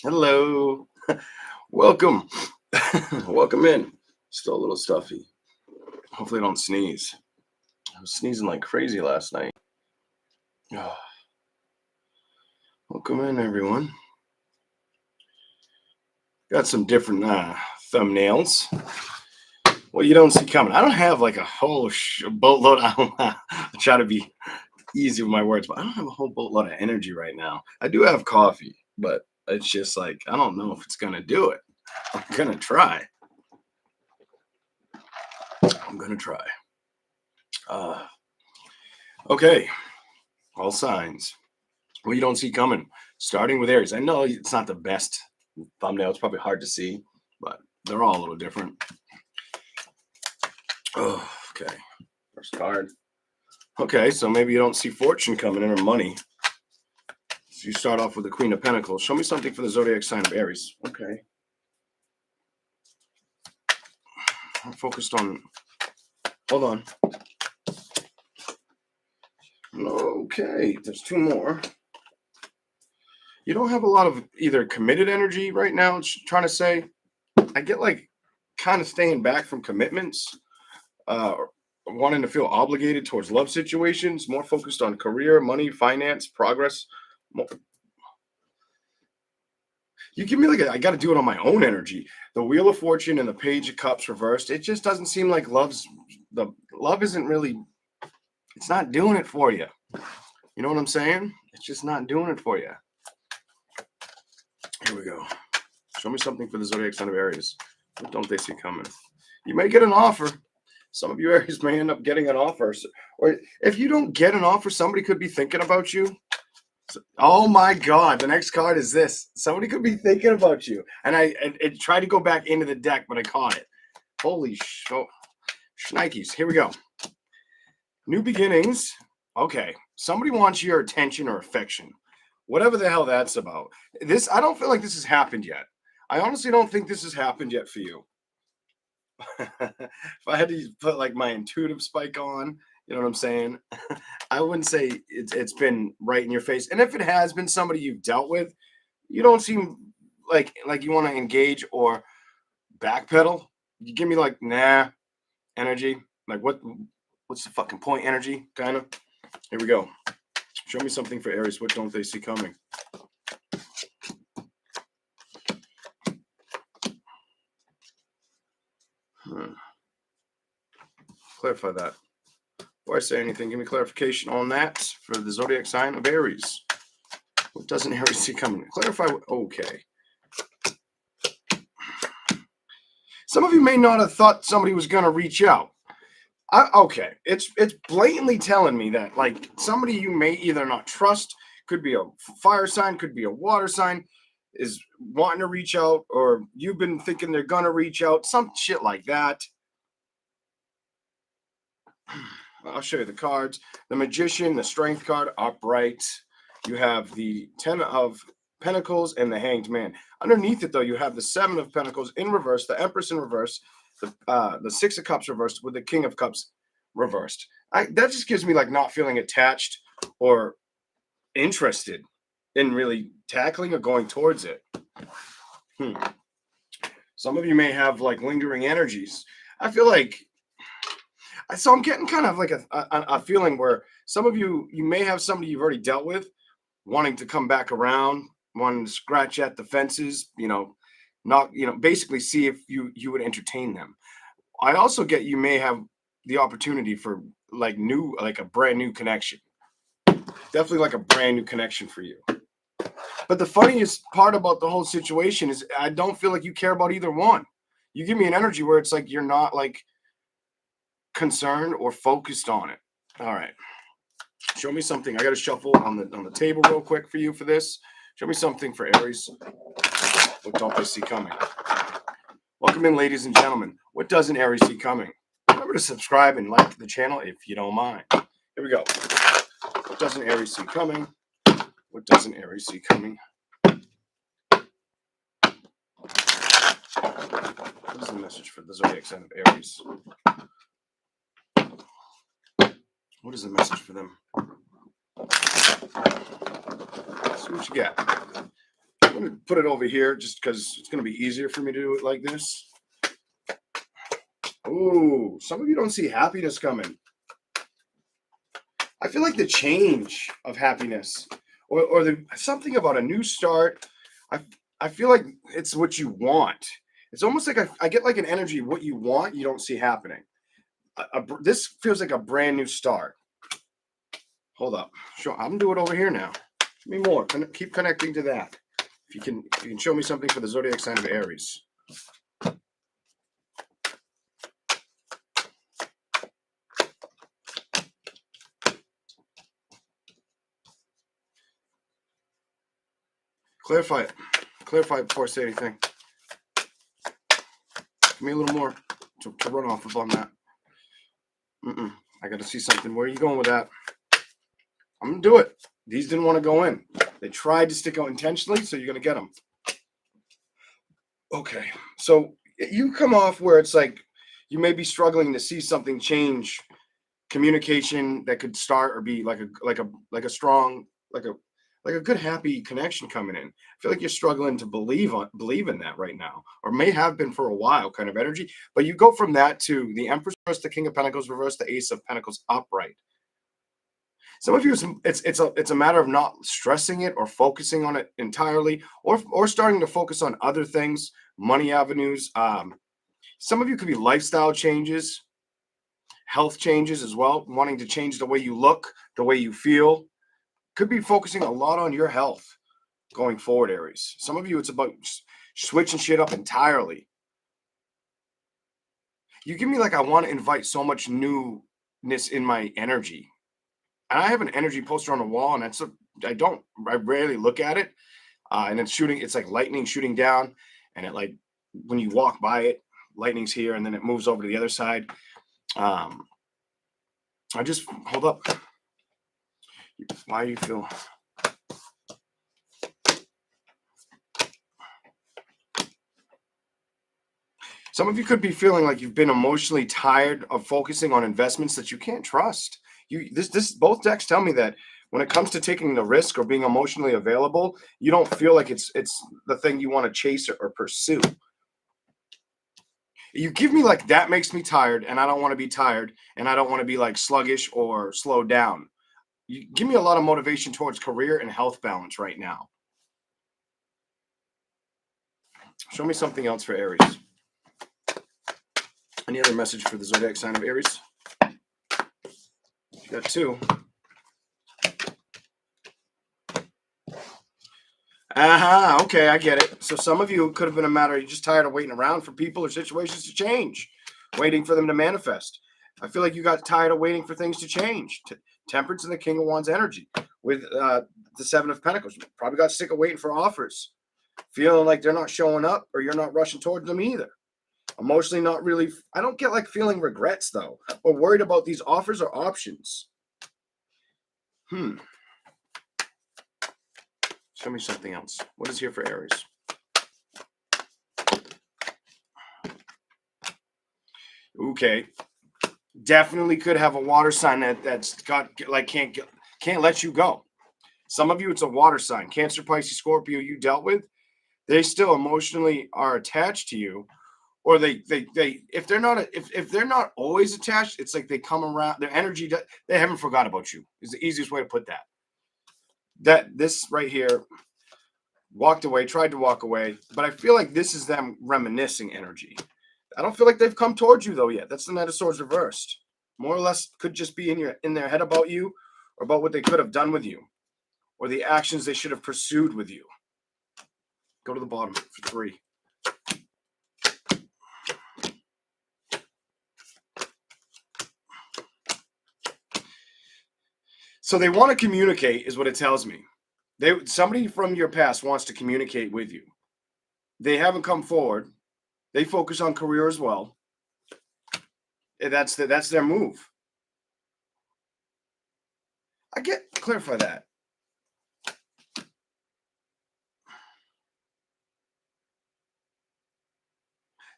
Hello. Welcome. Welcome in. Still a little stuffy. Hopefully I don't sneeze. I was sneezing like crazy last night. Welcome in, everyone. Got some different thumbnails. Well, you don't see coming. I don't have like a whole boatload. I try to be easy with my words, but I don't have a whole boatload of energy right now. I do have coffee, but it's just like, I don't know if it's going to do it. I'm going to try. Okay. All signs. Well, you don't see coming. Starting with Aries. I know it's not the best thumbnail. It's probably hard to see, but they're all a little different. Oh, okay. First card. Okay, so maybe you don't see fortune coming in or money. So you start off with the Queen of Pentacles. Show me something for the zodiac sign of Aries. Okay. I'm focused on. Hold on. Okay, there's two more. You don't have a lot of either committed energy right now. It's trying to say, I get like kind of staying back from commitments, wanting to feel obligated towards love situations, more focused on career, money, finance, progress. You give me like I got to do it on my own energy. The Wheel of Fortune and the Page of Cups reversed. It just doesn't seem like the love isn't really. It's not doing it for you. You know what I'm saying? It's just not doing it for you. Here we go. Show me something for the zodiac sign of Aries. What don't they see coming? You may get an offer. Some of you Aries may end up getting an offer. Or if you don't get an offer, somebody could be thinking about you. Oh my God. The next card is this. Somebody could be thinking about you. And I tried to go back into the deck, but I caught it. Holy shnikes. Here we go. New beginnings. Okay. Somebody wants your attention or affection. Whatever the hell that's about. I don't feel like this has happened yet. I honestly don't think this has happened yet for you. If I had to put like my intuitive spike on, you know what I'm saying? I wouldn't say it's been right in your face. And if it has been somebody you've dealt with, you don't seem like you want to engage or backpedal. You give me like nah energy. Like what's the fucking point energy kind of? Here we go. Show me something for Aries. What don't they see coming? Clarify that. Before I say anything, give me clarification on that for the zodiac sign of Aries. What doesn't Aries see coming? Clarify. Okay. Some of you may not have thought somebody was going to reach out. Okay, it's blatantly telling me that like somebody you may either not trust, could be a fire sign, could be a water sign, is wanting to reach out, or you've been thinking they're gonna reach out, some shit like that. I'll show you the cards. The Magician, the Strength card, upright. You have the 10 of Pentacles and the Hanged Man. Underneath it, though, you have the 7 of Pentacles in reverse, the Empress in reverse, the 6 of Cups reversed with the King of Cups reversed. That just gives me like not feeling attached or interested in really tackling or going towards it. Some of you may have like lingering energies. I feel like, so I'm getting kind of like a feeling where some of you may have somebody you've already dealt with wanting to come back around, wanting to scratch at the fences, basically see if you would entertain them. I also get you may have the opportunity for like a brand new connection. Definitely like a brand new connection for you. But the funniest part about the whole situation is I don't feel like you care about either one. You give me an energy where it's like you're not like concerned or focused on it. All right. Show me something. I got to shuffle on the table real quick for you for this. Show me something for Aries. What don't they see coming? Welcome in, ladies and gentlemen. What doesn't Aries see coming? Remember to subscribe and like the channel if you don't mind. Here we go. What doesn't Aries see coming? What doesn't Aries see coming? What is the message for the zodiac sign of Aries? What is the message for them? Let's see what you got. I'm going to put it over here just because it's going to be easier for me to do it like this. Ooh, some of you don't see happiness coming. I feel like the change of happiness or something about a new start. I, I feel like it's what you want. It's almost like I get like an energy, what you want, you don't see happening. This feels like a brand new start. Hold up. Sure, I'm gonna do it over here now. Give me more. Keep connecting to that. If you can show me something for the zodiac sign of Aries. Clarify it. Clarify it before I say anything. Give me a little more to run off of on that. I got to see something. Where are you going with that? I'm going to do it. These didn't want to go in. They tried to stick out intentionally, so you're going to get them. Okay. So you come off where it's like you may be struggling to see something change, communication that could start or be like a strong, like a good happy connection coming in. I feel like you're struggling to believe in that right now, or may have been for a while, kind of energy. But you go from that to the Empress reverse, the King of Pentacles reverse, the Ace of Pentacles upright. Some of you, it's a matter of not stressing it or focusing on it entirely, or starting to focus on other things, money avenues. Some of you could be lifestyle changes, health changes as well, wanting to change the way you look, the way you feel. Could be focusing a lot on your health going forward, Aries. Some of you, it's about switching shit up entirely. You give me like I want to invite so much newness in my energy. And I have an energy poster on the wall, and I rarely look at it. And it's shooting, it's like lightning shooting down, and it like when you walk by it, lightning's here, and then it moves over to the other side. I just hold up. Why do you feel? Some of you could be feeling like you've been emotionally tired of focusing on investments that you can't trust. This both decks tell me that when it comes to taking the risk or being emotionally available, you don't feel like it's the thing you want to chase or pursue. You give me like that makes me tired, and I don't want to be tired, and I don't want to be like sluggish or slowed down. You give me a lot of motivation towards career and health balance right now. Show me something else for Aries. Any other message for the zodiac sign of Aries? You got two. Okay, I get it. So some of you, it could have been a matter you're just tired of waiting around for people or situations to change, waiting for them to manifest. I feel like you got tired of waiting for things to change. Temperance and the King of Wands energy with the Seven of Pentacles. Probably got sick of waiting for offers, feeling like they're not showing up or you're not rushing towards them either. Emotionally not really. I don't get like feeling regrets though, or worried about these offers or options. Show me something else. What is here for Aries? Okay. Definitely could have a water sign that's got like can't let you go. Some of you, it's a water sign. Cancer, Pisces, Scorpio, you dealt with. They still emotionally are attached to you, or they if they're not always attached, it's like they come around. Their energy, they haven't forgot about you. Is the easiest way to put that. This right here walked away, tried to walk away, but I feel like this is them reminiscing energy. I don't feel like they've come towards you though yet. That's the Knight of Swords reversed. More or less could just be in their head about you, or about what they could have done with you, or the actions they should have pursued with you. Go to the bottom for 3. So they want to communicate, is what it tells me. Somebody from your past wants to communicate with you. They haven't come forward. They focus on career as well. And that's their move. Clarify that.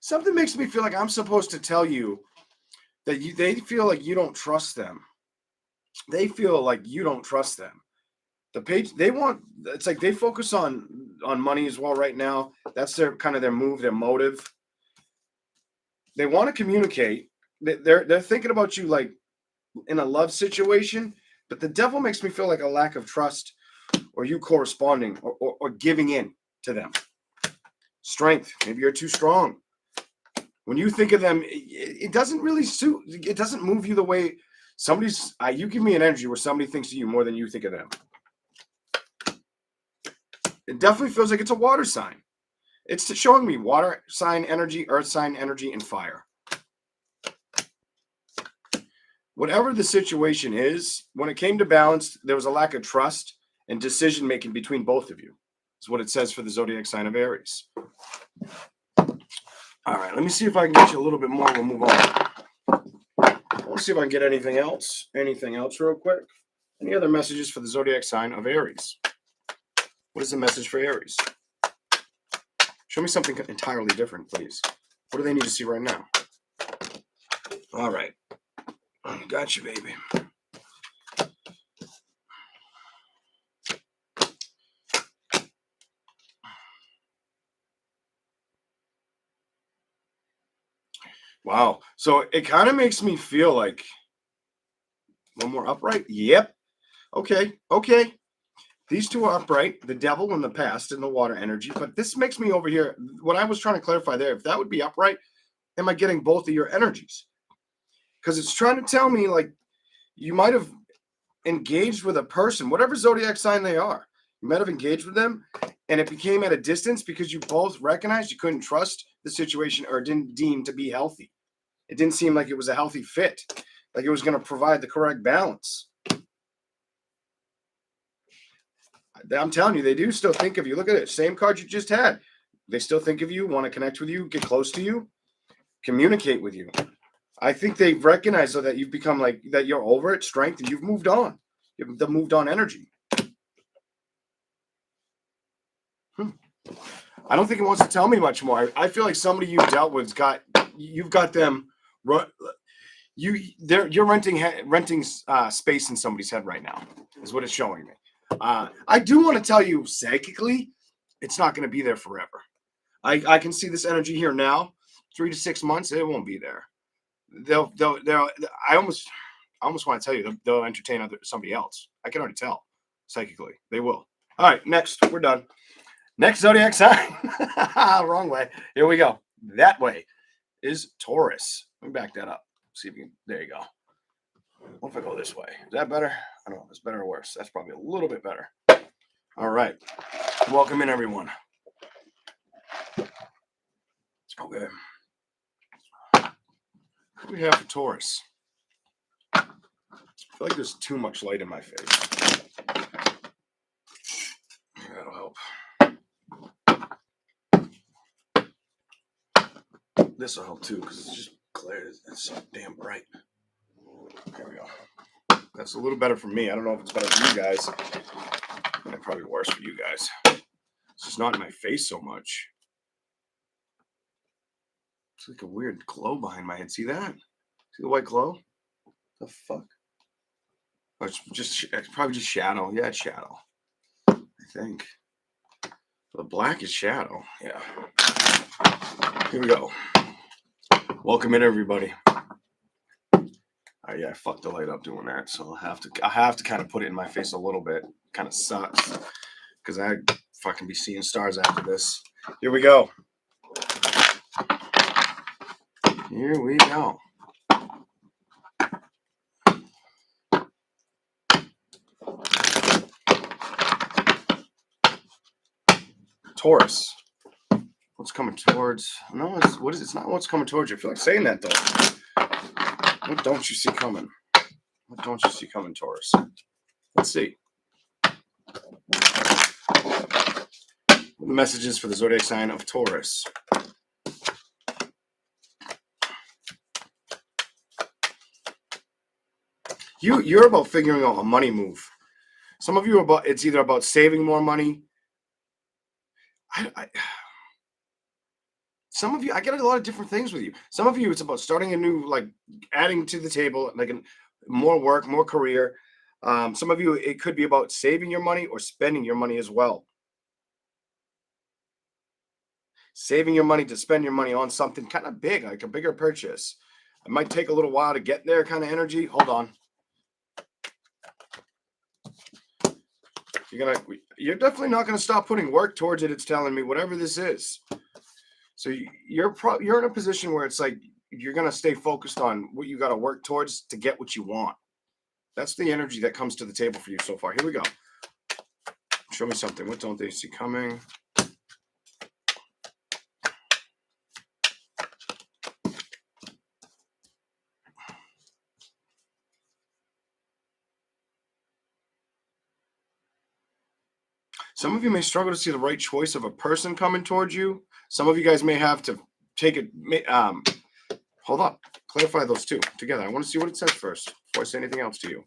Something makes me feel like I'm supposed to tell you that they feel like you don't trust them. They feel like you don't trust them. The page they want, it's like they focus on money as well right now. That's their kind of their move, their motive. They want to communicate. They're thinking about you like in a love situation, but the devil makes me feel like a lack of trust or you corresponding or giving in to them. Strength. Maybe you're too strong. When you think of them, it doesn't really suit. It doesn't move you the way somebody's. You give me an energy where somebody thinks of you more than you think of them. It definitely feels like it's a water sign. It's showing me water sign energy, earth sign energy, and fire. Whatever the situation is, when it came to balance, there was a lack of trust and decision making between both of you. Is what it says for the zodiac sign of Aries. All right, let me see if I can get you a little bit more. We'll move on. Let's see if I can get anything else. Anything else real quick? Any other messages for the zodiac sign of Aries? What is the message for Aries? Show me something entirely different, please. What do they need to see right now? All right. Got you, baby. Wow. So it kind of makes me feel like one more upright. Yep. Okay. Okay. These two are upright, the devil in the past and the water energy. But this makes me over here. What I was trying to clarify there, if that would be upright, am I getting both of your energies? Because it's trying to tell me like you might have engaged with a person, whatever zodiac sign they are. You might have engaged with them and it became at a distance because you both recognized you couldn't trust the situation or didn't deem to be healthy. It didn't seem like it was a healthy fit, like it was going to provide the correct balance. I'm telling you, they do still think of you. Look at it. Same card you just had. They still think of you, want to connect with you, get close to you, communicate with you. I think they've recognized though that you've become like that you're over it, strength, and you've moved on. You've the moved on energy. I don't think it wants to tell me much more. I feel like somebody you dealt with you've got them. You're renting space in somebody's head right now. Is what it's showing me. I do want to tell you psychically, it's not going to be there forever. I can see this energy here now. 3 to 6 months, it won't be there. They'll I almost want to tell you they'll entertain somebody else. I can already tell psychically. They will. All right, next. We're done. Next zodiac sign. Wrong way. Here we go. That way is Taurus. Let me back that up. See if you can. There you go. What if I go this way? Is that better? I don't know. Is better or worse? That's probably a little bit better. All right. Welcome in, everyone. Okay. What do we have for Taurus? I feel like there's too much light in my face. That'll help. This will help too because it's just clear. It's so damn bright. There we go. That's a little better for me. I don't know if it's better for you guys. And probably worse for you guys. It's just not in my face so much. It's like a weird glow behind my head. See that? See the white glow? The fuck? Oh, it's probably just shadow. Yeah, it's shadow. I think. The black is shadow. Yeah. Here we go. Welcome in, everybody. Yeah, I fucked the light up doing that, so I have to kind of put it in my face a little bit. Kind of sucks because I fucking be seeing stars after this. Here we go. Here we go. Taurus. What's coming towards? No, it's not what's coming towards you. I feel like saying that though. What don't you see coming? What don't you see coming, Taurus? Let's see. The messages for the zodiac sign of Taurus. You're about figuring out a money move. Some of you it's either about saving more money. Some of you, I get a lot of different things with you. Some of you, it's about starting a new, like adding to the table, like more work, more career. Some of you, it could be about saving your money or spending your money as well. Saving your money to spend your money on something kind of big, like a bigger purchase. It might take a little while to get there, kind of energy. Hold on. You're definitely not gonna stop putting work towards it. It's telling me whatever this is. So you're in a position where it's like you're gonna stay focused on what you got to work towards to get what you want. That's the energy that comes to the table for you so far. Here we go. Show me something. What don't they see coming? Some of you may struggle to see the right choice of a person coming towards you. Some of you guys may have to take it. Hold on. Clarify those two together. I want to see what it says first before I say anything else to you.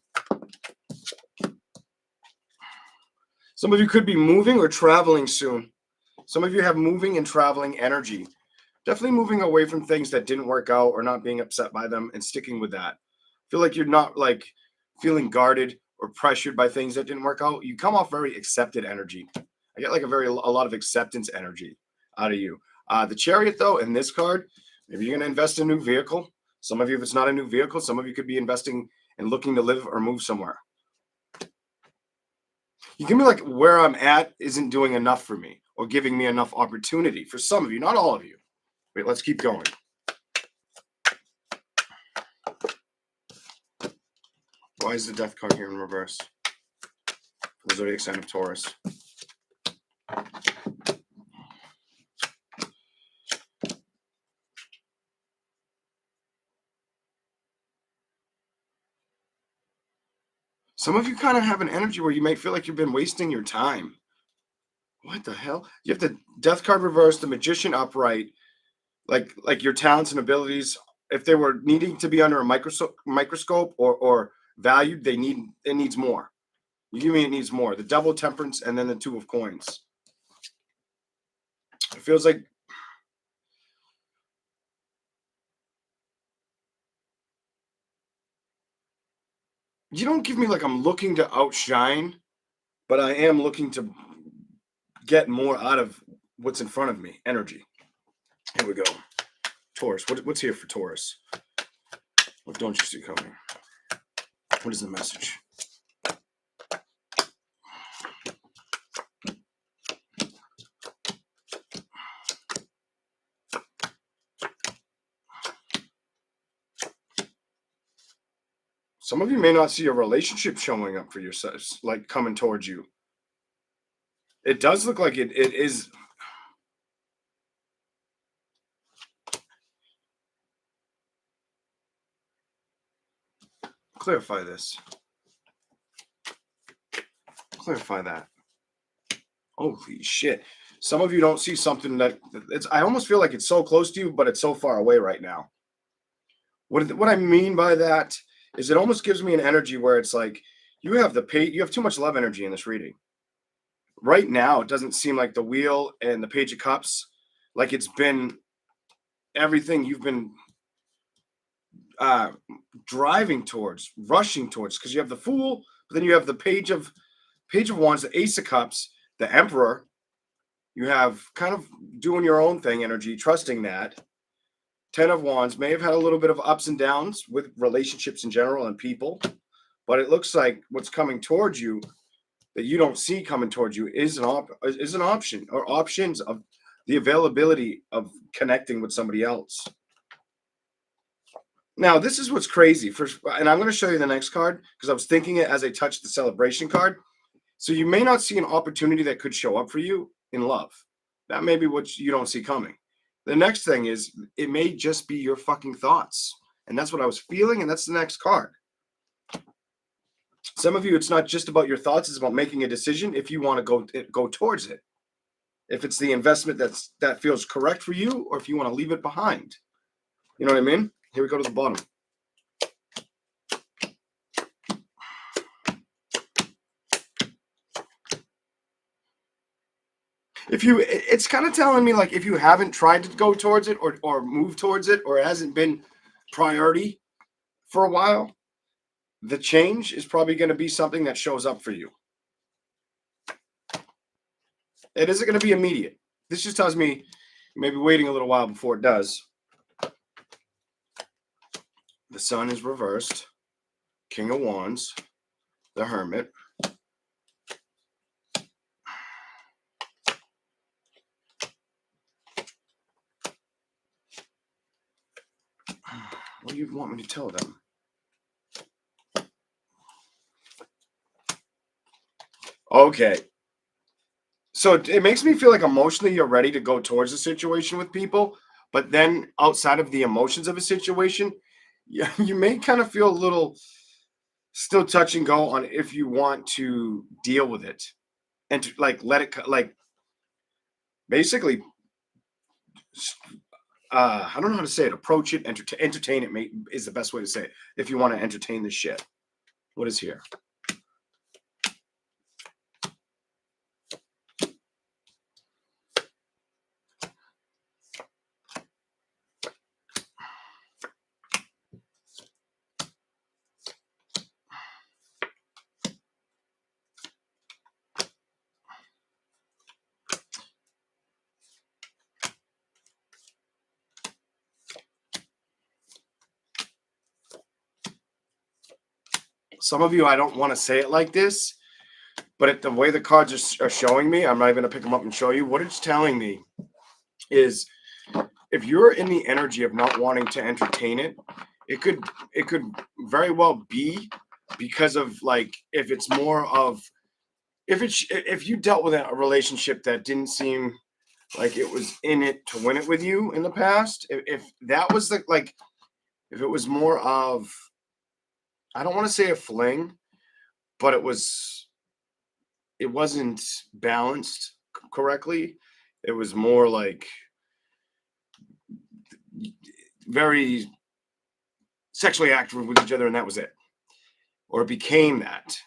Some of you could be moving or traveling soon. Some of you have moving and traveling energy. Definitely moving away from things that didn't work out or not being upset by them and sticking with that. Feel like you're not like feeling guarded or pressured by things that didn't work out. You come off very accepted energy. I get like a lot of acceptance energy out of you. The Chariot though, in this card, maybe you're going to invest in a new vehicle. Some of you, if it's not a new vehicle, some of you could be investing and looking to live or move somewhere. You give me like where I'm at isn't doing enough for me or giving me enough opportunity for some of you, not all of you. Wait, let's keep going. Why is the Death card here in reverse? For the zodiac sign of Taurus. Some of you kind of have an energy where you may feel like you've been wasting your time. What the hell? You have the Death card reversed, the Magician upright, like your talents and abilities. If they were needing to be under a microscope or valued, it needs more. You give me it needs more. The Devil, Temperance, and then the Two of Coins. It feels like you don't give me like I'm looking to outshine, but I am looking to get more out of what's in front of me. Energy. Here we go. Taurus. What's here for Taurus? What don't you see coming? What is the message? Some of you may not see a relationship showing up for yourselves, like coming towards you. It does look like it is. Clarify this. Clarify that. Holy shit. Some of you don't see something that I almost feel like it's so close to you, but it's so far away right now. What I mean by that is it almost gives me an energy where it's like you have too much love energy in this reading. Right now, it doesn't seem like the Wheel and the Page of Cups, like it's been everything you've been driving towards, rushing towards, because you have the Fool, but then you have the Page of Wands, the Ace of Cups, the Emperor. You have kind of doing your own thing energy, trusting that. Ten of Wands may have had a little bit of ups and downs with relationships in general and people, but it looks like what's coming towards you that you don't see coming towards you is an option or options of the availability of connecting with somebody else. Now, this is what's crazy. And I'm going to show you the next card because I was thinking it as I touched the Celebration card. So you may not see an opportunity that could show up for you in love. That may be what you don't see coming. The next thing is it may just be your fucking thoughts. And that's what I was feeling. And that's the next card. Some of you, it's not just about your thoughts. It's about making a decision if you want to go towards it. If it's the investment that feels correct for you or if you want to leave it behind. You know what I mean? Here we go to the bottom. It's kind of telling me like if you haven't tried to go towards it or move towards it or it hasn't been priority for a while, the change is probably going to be something that shows up for you. It isn't going to be immediate. This just tells me you may be waiting a little while before it does. The Sun is reversed. King of Wands. The Hermit. What do you want me to tell them? Okay. So it makes me feel like emotionally you're ready to go towards a situation with people, but then outside of the emotions of a situation, you may kind of feel a little still touch and go on if you want to deal with it and to like let it like basically I don't know how to say it. Approach it, entertain it. Is the best way to say it. If you want to entertain this shit, what is here? Some of you, I don't want to say it like this, but the way the cards are showing me, I'm not even going to pick them up and show you. What it's telling me is if you're in the energy of not wanting to entertain it, it could very well be because of like if it's more of if you dealt with a relationship that didn't seem like it was in it to win it with you in the past, if that was the like if it was more of I don't want to say a fling, but it wasn't balanced correctly. It was more like very sexually active with each other, and that was it. Or it became that.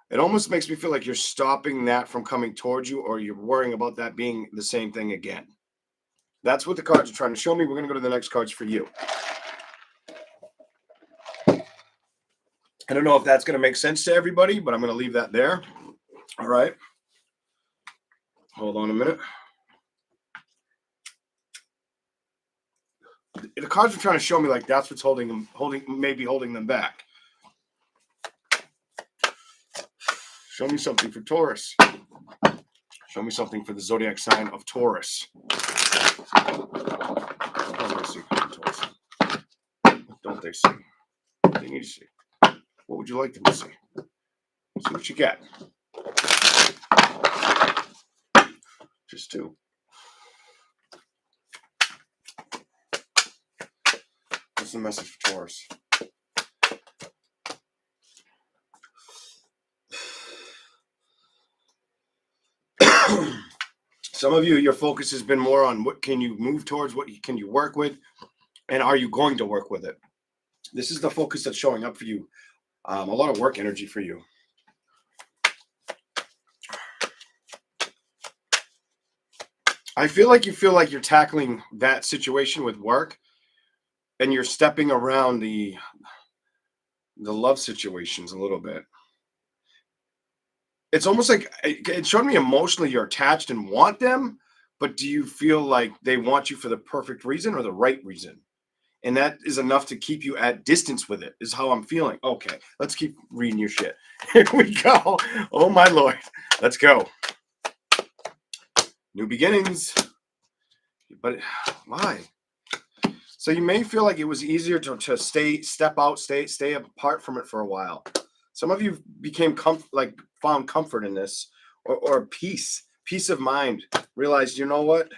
It almost makes me feel like you're stopping that from coming towards you, or you're worrying about that being the same thing again. That's what the cards are trying to show me. We're going to go to the next cards for you. I don't know if that's going to make sense to everybody, but I'm going to leave that there. All right. Hold on a minute. The cards are trying to show me like that's what's holding them back. Show me something for Taurus. Show me something for the zodiac sign of Taurus. What don't they see? What don't they see? What do they need to see? What would you like them to see? See what you get. Just two. What's the message for Taurus? Some of you, your focus has been more on what can you move towards, what can you work with, and are you going to work with it? This is the focus that's showing up for you. A lot of work energy for you. I feel like you're tackling that situation with work, and you're stepping around the love situations a little bit. It's almost like it showed me emotionally you're attached and want them, but do you feel like they want you for the perfect reason or the right reason? And that is enough to keep you at distance with it, is how I'm feeling. Okay, let's keep reading your shit. Here we go. Oh, my Lord. Let's go. New beginnings. But why? So you may feel like it was easier to stay apart from it for a while. Some of you became found comfort in this or peace of mind. Realized, you know what?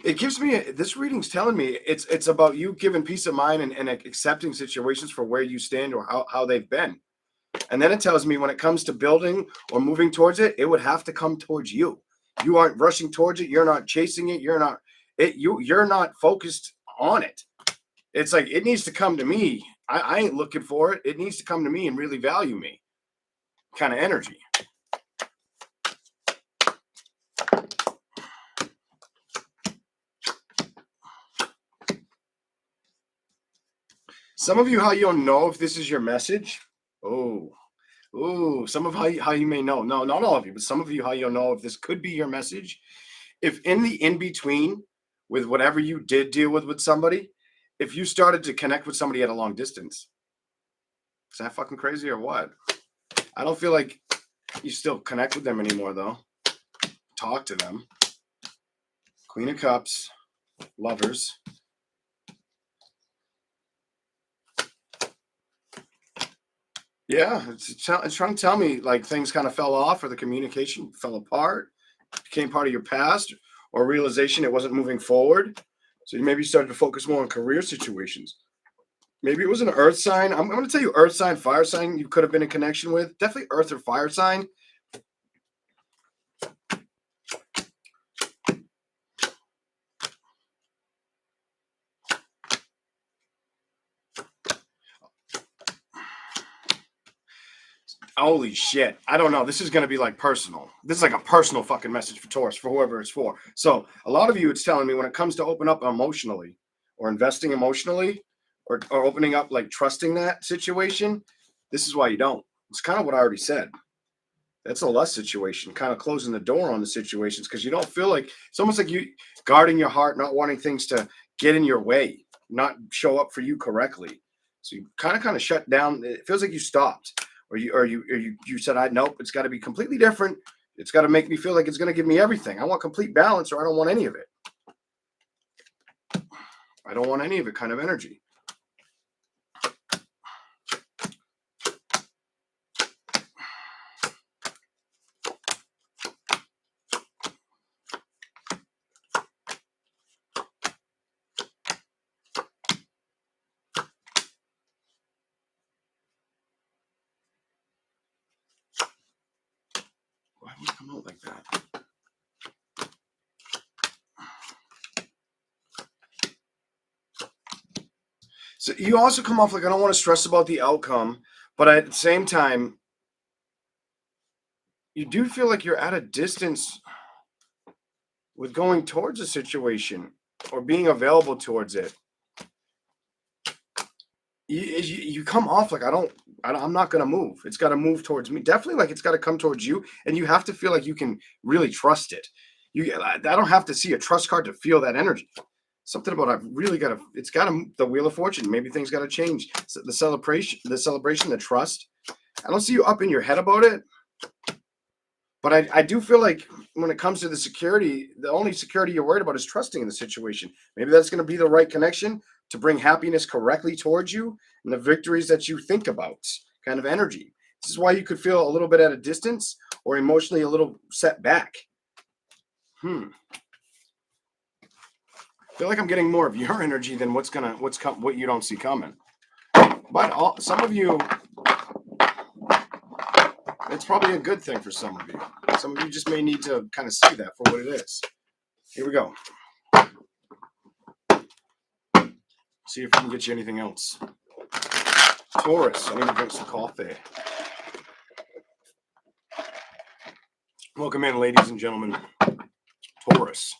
It gives me this reading's telling me it's about you giving peace of mind and accepting situations for where you stand or how they've been. And then it tells me when it comes to building or moving towards it, it would have to come towards you. You aren't rushing towards it. You're not chasing it. You're not focused on it. It's like it needs to come to me. I ain't looking for it. It needs to come to me and really value me. Kind of energy. Some of you, how you'll know if this is your message. Oh, some of how you may know. No, not all of you, but some of you, how you'll know if this could be your message. If in the in between with whatever you did deal with somebody, if you started to connect with somebody at a long distance, is that fucking crazy or what? I don't feel like you still connect with them anymore, though. Talk to them. Queen of Cups, Lovers. Yeah, it's trying to tell me like things kind of fell off or the communication fell apart, became part of your past, or realization it wasn't moving forward. So you maybe started to focus more on career situations. Maybe it was an earth sign. I'm going to tell you earth sign, fire sign you could have been in connection with. Definitely earth or fire sign. Holy shit. I don't know. This is going to be like personal. This is like a personal fucking message for Taurus, for whoever it's for. So a lot of you, it's telling me when it comes to open up emotionally or investing emotionally or opening up, like trusting that situation, this is why you don't. It's kind of what I already said. That's a lust situation, kind of closing the door on the situations because you don't feel like it's almost like you guarding your heart, not wanting things to get in your way, not show up for you correctly. So you kind of shut down. It feels like you stopped, or you said, "I nope, it's got to be completely different. It's got to make me feel like it's going to give me everything. I want complete balance, or I don't want any of it. I don't want any of it." Kind of energy. Why would it come out like that? So you also come off like I don't want to stress about the outcome, but at the same time, you do feel like you're at a distance with going towards a situation or being available towards it. You come off like I'm not going to move. It's got to move towards me. Definitely, like it's got to come towards you, and you have to feel like you can really trust it. I don't have to see a trust card to feel that energy. Something about I've really got to. It's got to the Wheel of Fortune. Maybe things got to change. So the celebration, the trust. I don't see you up in your head about it, but I do feel like when it comes to the security, the only security you're worried about is trusting in the situation. Maybe that's going to be the right connection to bring happiness correctly towards you and the victories that you think about, kind of energy. This is why you could feel a little bit at a distance or emotionally a little set back. I feel like I'm getting more of your energy than what you don't see coming. But some of you, it's probably a good thing for some of you. Some of you just may need to kind of see that for what it is. Here we go. See if we can get you anything else. Taurus, I need to drink some coffee. Welcome in, ladies and gentlemen. Taurus.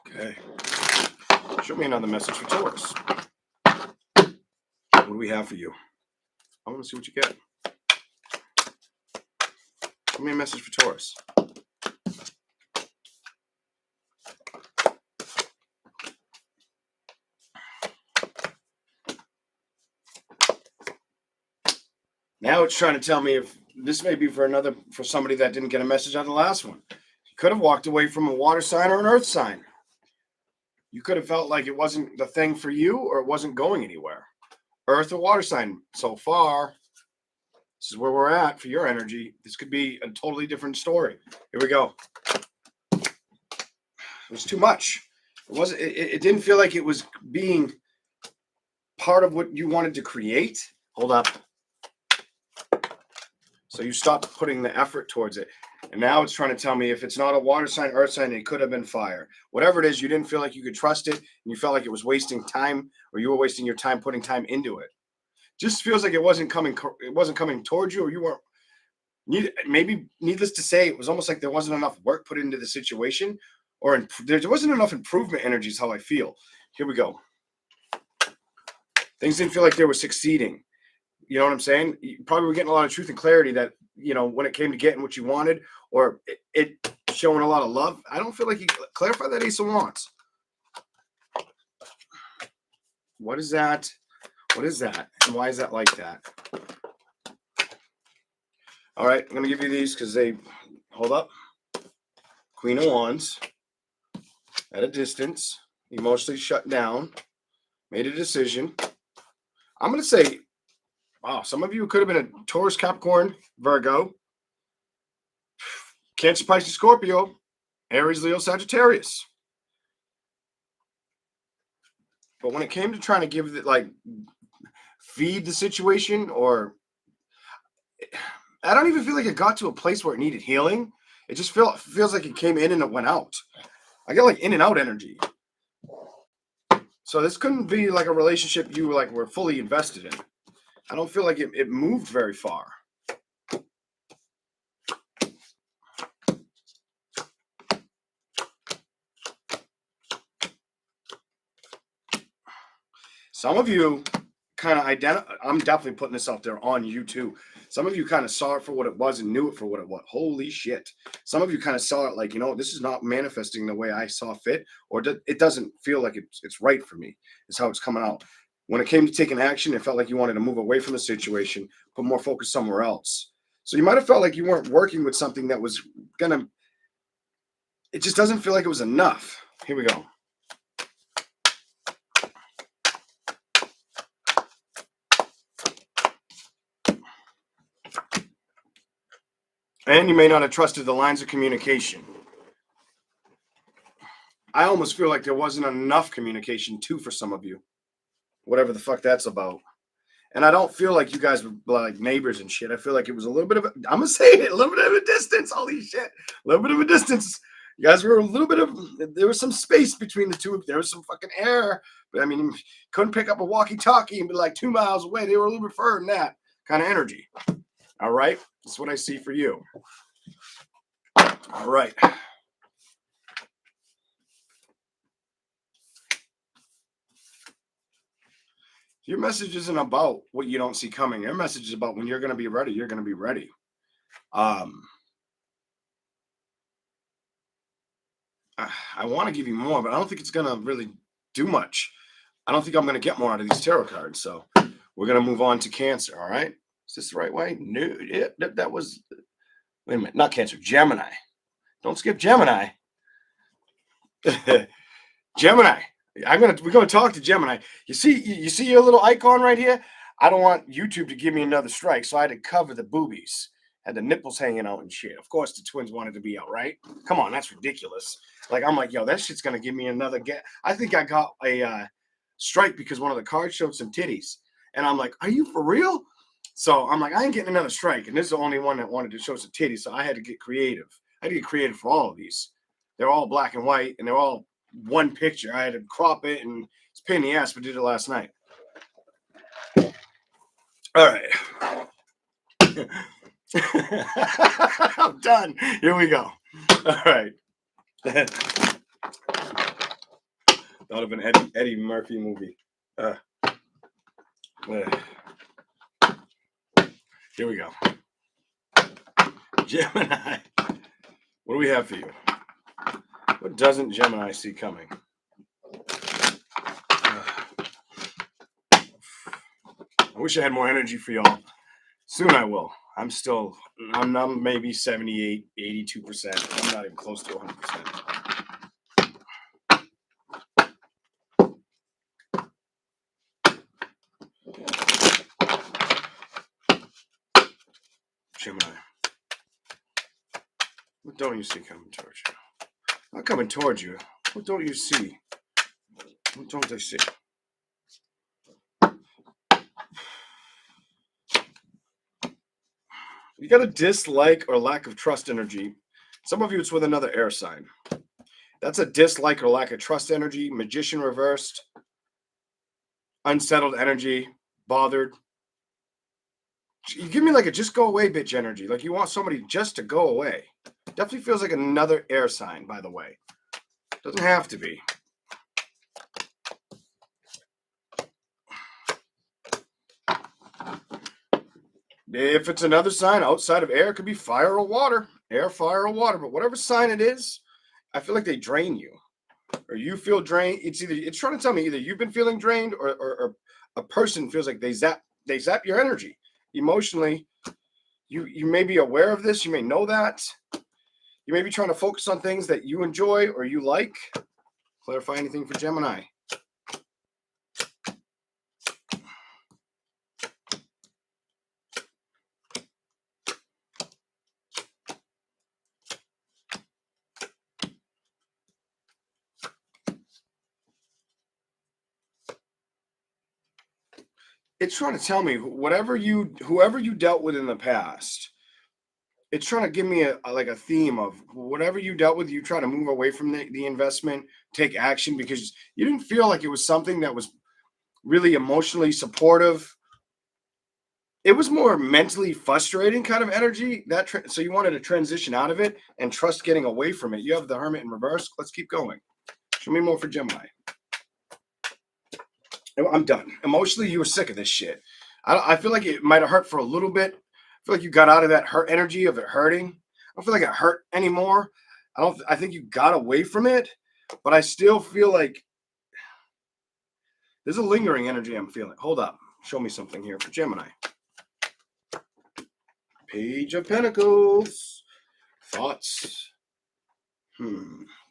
Okay. Show me another message for Taurus. What do we have for you? I want to see what you get. Show me a message for Taurus. Now it's trying to tell me if this may be for somebody that didn't get a message on the last one. You could have walked away from a water sign or an earth sign. You could have felt like it wasn't the thing for you or it wasn't going anywhere. Earth or water sign. So far, this is where we're at for your energy. This could be a totally different story. Here we go. It was too much. It didn't feel like it was being part of what you wanted to create. Hold up. So you stopped putting the effort towards it. And now it's trying to tell me if it's not a water sign, earth sign, it could have been fire. Whatever it is, you didn't feel like you could trust it, and you felt like it was wasting time, or you were wasting your time putting time into it. Just feels like it wasn't coming towards you, or you weren't. Maybe needless to say, it was almost like there wasn't enough work put into the situation, or there wasn't enough improvement energy is how I feel. Here we go. Things didn't feel like they were succeeding. You know what I'm saying? You probably were getting a lot of truth and clarity that, when it came to getting what you wanted, or it showing a lot of love. I don't feel like you clarify that Ace of Wands. What is that? What is that? And why is that like that? All right, I'm going to give you these because they hold up. Queen of Wands, at a distance, emotionally shut down, made a decision. I'm going to say, wow, some of you could have been a Taurus, Capricorn, Virgo, Cancer, Pisces, Scorpio, Aries, Leo, Sagittarius. But when it came to trying to give it, like, feed the situation, or I don't even feel like it got to a place where it needed healing. It just feels like it came in and it went out. I get like in and out energy. So this couldn't be like a relationship you were fully invested in. I don't feel like it moved very far. Some of you kind of I'm definitely putting this out there on YouTube. Some of you kind of saw it for what it was and knew it for what it was. Holy shit. Some of you kind of saw it like, this is not manifesting the way I saw fit, or it doesn't feel like it's right for me. It's how it's coming out. When it came to taking action, it felt like you wanted to move away from the situation, put more focus somewhere else. So you might have felt like you weren't working with something that was it just doesn't feel like it was enough. Here we go. And you may not have trusted the lines of communication. I almost feel like there wasn't enough communication too for some of you. Whatever the fuck that's about. And I don't feel like you guys were like neighbors and shit. I feel like it was a little bit of I'm going to say it, a little bit of a distance. Holy shit. A little bit of a distance. You guys were there was some space between the two of you. There was some fucking air. But I mean, couldn't pick up a walkie-talkie and be like 2 miles away. They were a little bit further than that kind of energy. All right. That's what I see for you. All right. Your message isn't about what you don't see coming. Your message is about when you're going to be ready, you're going to be ready. I want to give you more, but I don't think it's going to really do much. I don't think I'm going to get more out of these tarot cards. So we're going to move on to Cancer. All right. Is this the right way? No, yeah, that was, wait a minute, not Cancer, Gemini. Don't skip Gemini. Gemini. We're gonna talk to Gemini. You see your little icon right here? I don't want YouTube to give me another strike, so I had to cover the boobies. Had the nipples hanging out and shit. Of course, the twins wanted to be out, right? Come on, that's ridiculous. Like, I'm like, yo, that shit's gonna give me another get. I think I got a strike because one of the cards showed some titties, and I'm like, are you for real? So I'm like, I ain't getting another strike, and this is the only one that wanted to show some titties, so I had to get creative. I had to get creative for all of these. They're all black and white, and they're all one picture. I had to crop it, and it's a pain in the ass, but did it last night. All right. I'm done. Here we go. All right. Thought of an Eddie Murphy movie. Here we go. Gemini. What do we have for you? What doesn't Gemini see coming? I wish I had more energy for y'all. Soon I will. I'm maybe 78, 82%. I'm not even close to 100%. Gemini. What don't you see coming towards you? Not coming towards you. What don't you see? What don't I see? You got a dislike or lack of trust energy. Some of you, it's with another air sign. That's a dislike or lack of trust energy. Magician reversed. Unsettled energy. Bothered. You give me like a just go away bitch energy. Like you want somebody just to go away. Definitely feels like another air sign, by the way. Doesn't have to be. If it's another sign outside of air, it could be fire or water, air, fire, or water. But whatever sign it is, I feel like they drain you, or you feel drained. It's trying to tell me either you've been feeling drained, or a person feels like they zap your energy emotionally. You may be aware of this. You may know that. You may be trying to focus on things that you enjoy or you like. Clarify anything for Gemini. It's trying to tell me whoever you dealt with in the past. It's trying to give me like a theme of whatever you dealt with. You try to move away from the investment, take action because you didn't feel like it was something that was really emotionally supportive. It was more mentally frustrating kind of energy. So you wanted to transition out of it and trust getting away from it. You have the Hermit in reverse. Let's keep going. Show me more for Gemini. I'm done. Emotionally, you were sick of this shit. I feel like it might have hurt for a little bit. I feel like you got out of that hurt energy of it hurting. I don't feel like it hurt anymore. I think you got away from it, but I still feel like there's a lingering energy I'm feeling. Hold up. Show me something here for Gemini. Page of Pentacles. Thoughts.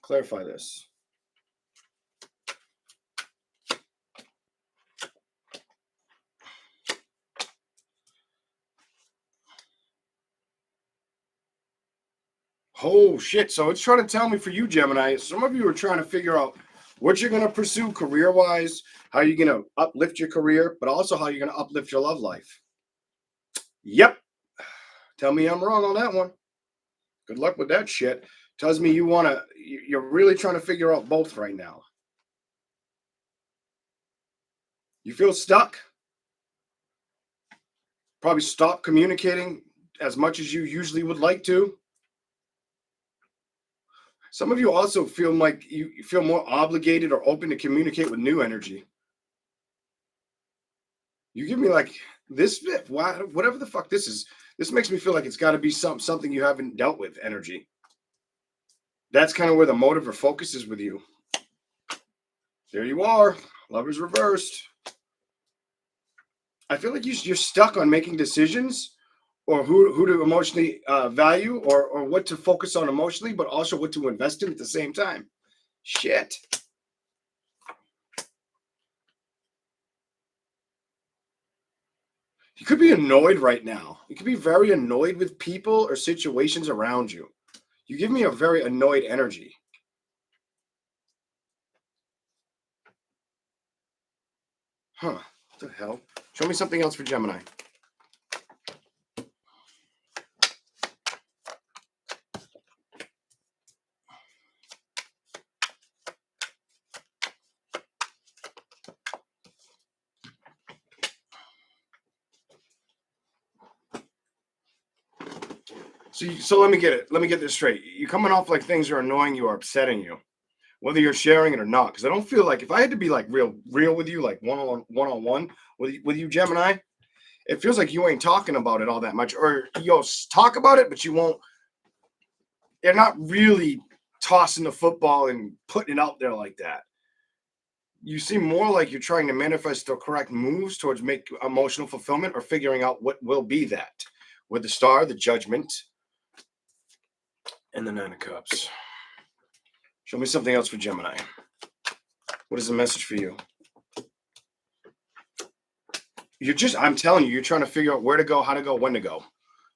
Clarify this. Oh shit. So it's trying to tell me for you, Gemini, some of you are trying to figure out what you're going to pursue career-wise, how you're going to uplift your career, but also how you're going to uplift your love life. Yep. Tell me I'm wrong on that one. Good luck with that shit. Tells me you're really trying to figure out both right now. You feel stuck. Probably stop communicating as much as you usually would like to. Some of you also feel like you feel more obligated or open to communicate with new energy. You give me like this, whatever the fuck this is. This makes me feel like it's got to be something you haven't dealt with energy. That's kind of where the motive or focus is with you. There you are. Lovers reversed. I feel like you're stuck on making decisions or who to emotionally value or what to focus on emotionally, but also what to invest in at the same time. Shit. You could be annoyed right now. You could be very annoyed with people or situations around you. You give me a very annoyed energy. Huh. What the hell? Show me something else for Gemini. So let me get it. Let me get this straight. You're coming off like things are annoying you or upsetting you, whether you're sharing it or not. Because I don't feel like if I had to be like real with you, like one on one with you, Gemini, it feels like you ain't talking about it all that much, or you'll talk about it, but you won't. You're not really tossing the football and putting it out there like that. You seem more like you're trying to manifest the correct moves towards make emotional fulfillment or figuring out what will be that with the star, the judgment, and the Nine of Cups. Show me something else for Gemini. What is the message for you? I'm telling you, you're trying to figure out where to go, how to go, when to go.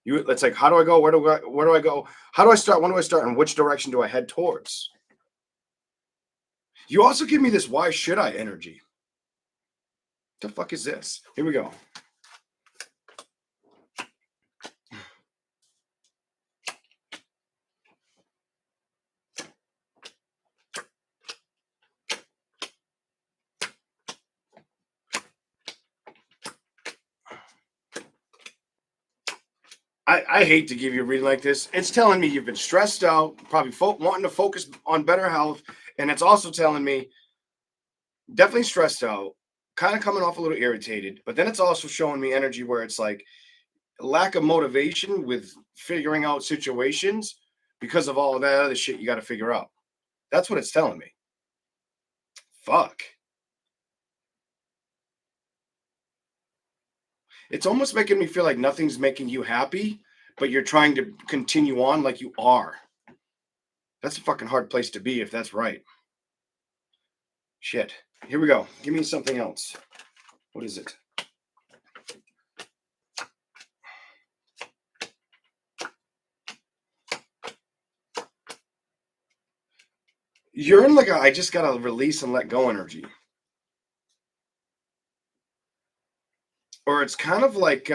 It's like, how do I go? Where do I go? How do I start? When do I start? And which direction do I head towards? You also give me this why should I energy. What the fuck is this? Here we go. I hate to give you a reading like this. It's telling me you've been stressed out, probably wanting to focus on better health. And it's also telling me definitely stressed out, kind of coming off a little irritated. But then it's also showing me energy where it's like lack of motivation with figuring out situations because of all of that other shit you got to figure out. That's what it's telling me. Fuck. It's almost making me feel like nothing's making you happy, but you're trying to continue on like you are. That's a fucking hard place to be if that's right. Shit. Here we go. Give me something else. What is it? You're in like a I just gotta release and let go energy. Or it's kind of like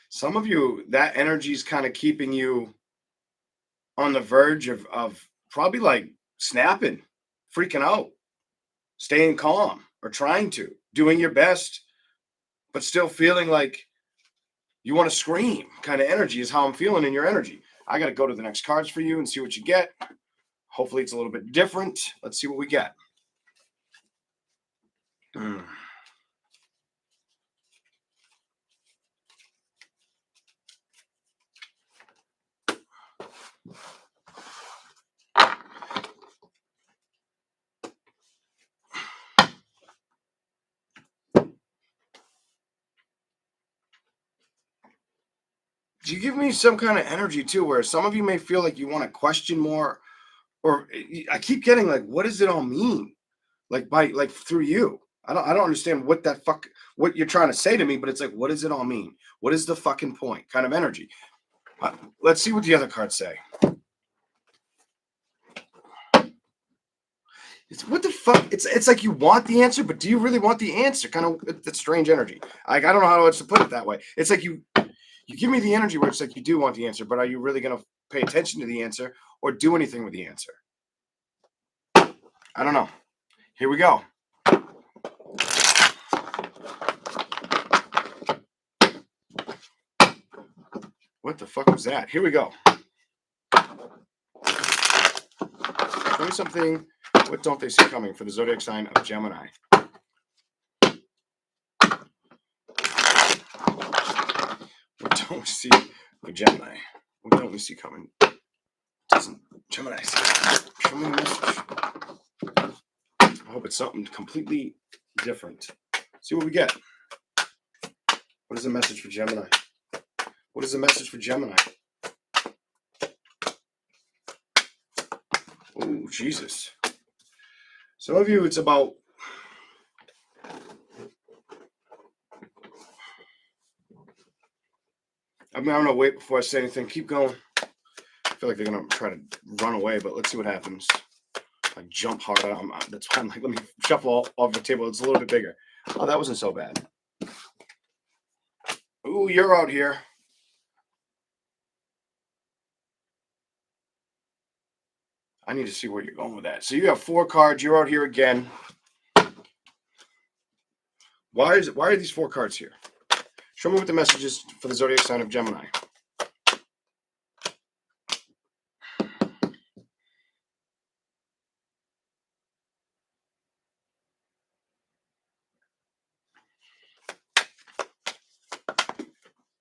some of you, that energy is kind of keeping you on the verge of probably like snapping, freaking out, staying calm, or trying to, doing your best, but still feeling like you want to scream kind of energy is how I'm feeling in your energy. I got to go to the next cards for you and see what you get. Hopefully it's a little bit different. Let's see what we get. Do you give me some kind of energy too, where some of you may feel like you want to question more, or I keep getting like, what does it all mean? Like through you. I don't understand what you're trying to say to me, but it's like, what does it all mean? What is the fucking point? Kind of energy. Let's see what the other cards say. What the fuck? It's like you want the answer, but do you really want the answer? Kind of it's strange energy. Like I don't know how else to put it that way. It's like you give me the energy where it's like you do want the answer, but are you really gonna pay attention to the answer or do anything with the answer? I don't know. Here we go. What the fuck was that? Here we go. Show me something. What don't they see coming for the zodiac sign of Gemini? What don't we see for Gemini? What don't we see coming? Doesn't Gemini see? Show me a message. I hope it's something completely different. See what we get. What is the message for Gemini? What is the message for Gemini? Oh, Jesus. Some of you, it's about I'm gonna wait before I say anything. Keep going. I feel like they're gonna try to run away, but let's see what happens. I jump hard. That's why I'm like, let me shuffle off the table. It's a little bit bigger. Oh, that wasn't so bad. Ooh, you're out here. I need to see where you're going with that. So you have 4 cards. You're out here again. Why are these 4 cards here? Show me what the message is for the zodiac sign of Gemini.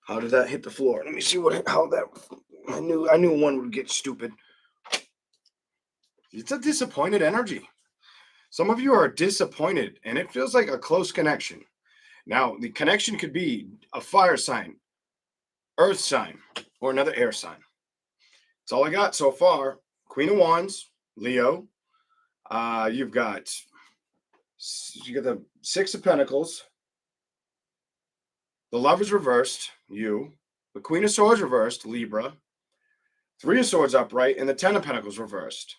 How did that hit the floor? Let me see how that. I knew one would get stupid. It's a disappointed energy. Some of you are disappointed, and it feels like a close connection. Now, the connection could be a fire sign, earth sign, or another air sign. That's all I got so far. Queen of Wands, Leo. You got the 6 of Pentacles. The Lovers reversed, you. The Queen of Swords reversed, Libra. 3 of Swords upright, and the 10 of Pentacles reversed.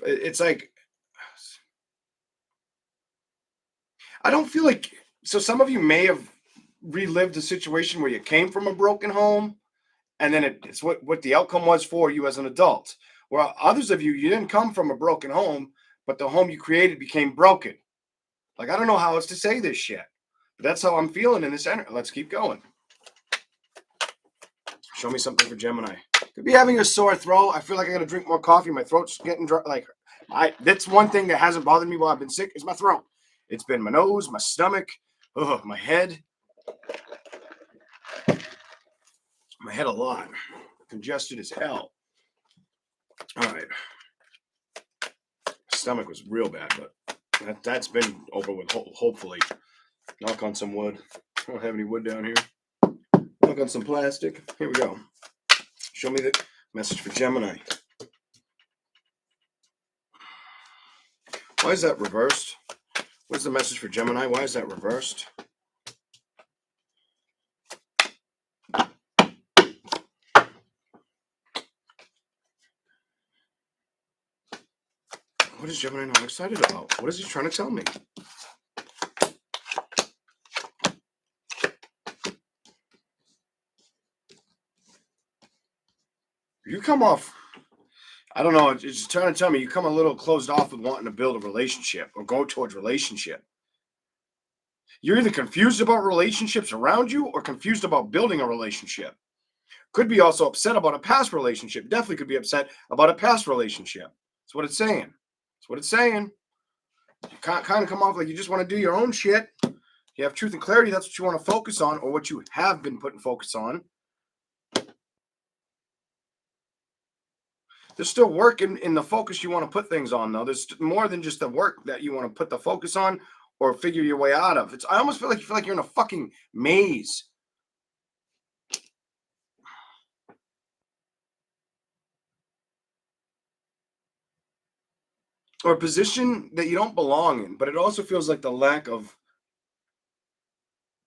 It's like, I don't feel like, so some of you may have relived a situation where you came from a broken home, and then it's what the outcome was for you as an adult. Well, others of you, you didn't come from a broken home, but the home you created became broken. Like, I don't know how else to say this shit. But that's how I'm feeling in this energy. Let's keep going. Show me something for Gemini. Could be having a sore throat. I feel like I got to drink more coffee. My throat's getting dry. Like, that's one thing that hasn't bothered me while I've been sick is my throat. It's been my nose, my stomach, my head. My head a lot. Congested as hell. All right. Stomach was real bad, but that's been over with, hopefully. Knock on some wood. I don't have any wood down here. Knock on some plastic. Here we go. Show me the message for Gemini. Why is that reversed? What's the message for Gemini? Why is that reversed? What is Gemini not excited about? What is he trying to tell me? You come off, I don't know, it's trying to tell me you come a little closed off with wanting to build a relationship or go towards relationship. You're either confused about relationships around you or confused about building a relationship. Could be also upset about a past relationship. Definitely could be upset about a past relationship. That's what it's saying. That's what it's saying. You kind of come off like you just want to do your own shit. You have truth and clarity. That's what you want to focus on, or what you have been putting focus on. There's still work in the focus you want to put things on, though. There's more than just the work that you want to put the focus on or figure your way out of. I almost feel like you're in a fucking maze. Or a position that you don't belong in, but it also feels like the lack of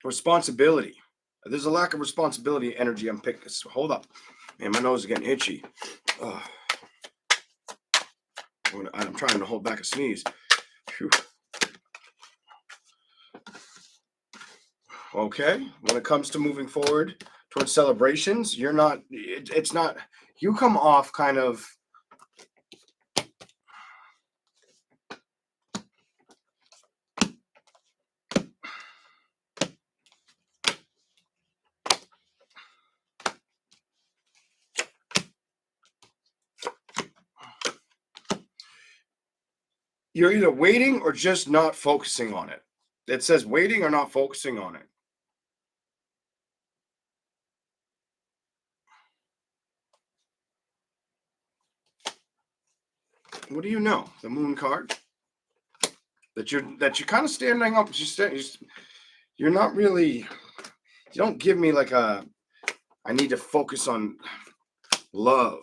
responsibility. There's a lack of responsibility energy I'm picking. So hold up. Man, my nose is getting itchy. Ugh. I'm trying to hold back a sneeze. Whew. Okay. When it comes to moving forward towards celebrations, you're not, it's not, you come off kind of, you're either waiting or just not focusing on it. It says waiting or not focusing on it. What do you know? The moon card? That you're kind of standing up. You're not really, you don't give me like I need to focus on love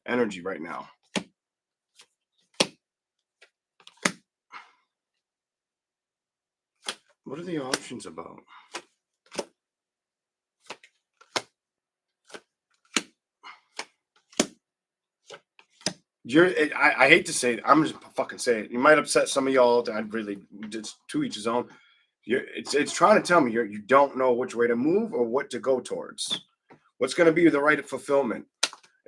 energy right now. What are the options about? I hate to say it. I'm just fucking saying it. You might upset some of y'all. I really, it's to each his own. It's trying to tell me you don't know which way to move or what to go towards. What's going to be the right fulfillment?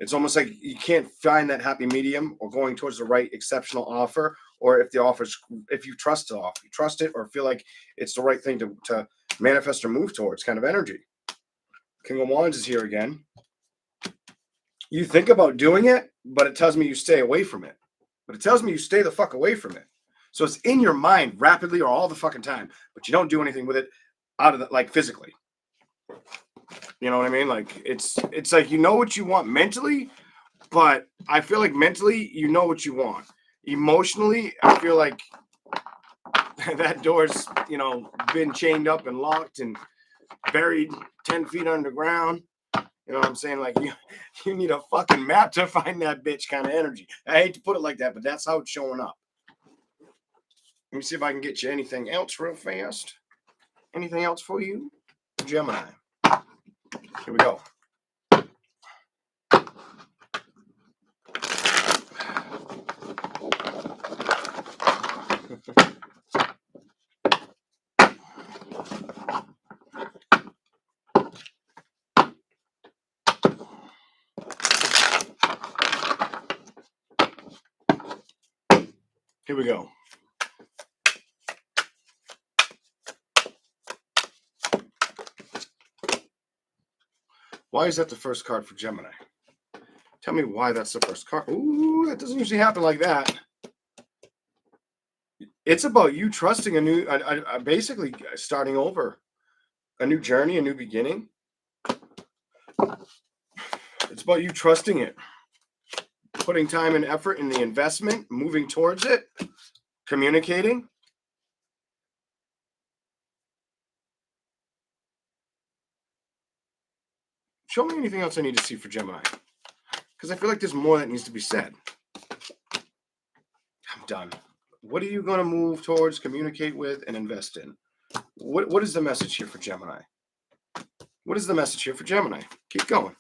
It's almost like you can't find that happy medium or going towards the right exceptional offer, or if the offer's, if you trust the offer, you trust it or feel like it's the right thing to manifest or move towards kind of energy. King of Wands is here again. You think about doing it, but it tells me you stay away from it. But it tells me you stay the fuck away from it. So it's in your mind rapidly or all the fucking time, but you don't do anything with it out of the, like physically. You know what I mean? Like it's like you know what you want mentally, but I feel like mentally you know what you want. Emotionally, I feel like that door's, been chained up and locked and buried 10 feet underground. You know what I'm saying? Like you need a fucking map to find that bitch kind of energy. I hate to put it like that, but that's how it's showing up. Let me see if I can get you anything else real fast. Anything else for you? Gemini. Here we go. Here we go. Why is that the first card for Gemini? Tell me why that's the first card. Ooh, that doesn't usually happen like that. It's about you trusting a new, basically starting over. a new journey, a new beginning. It's about you trusting it, putting time and effort in the investment, moving towards it, communicating. Show me anything else I need to see for Gemini, because I feel like there's more that needs to be said. I'm done. What are you going to move towards, communicate with, and invest in? What is the message here for Gemini? What is the message here for Gemini? Keep going.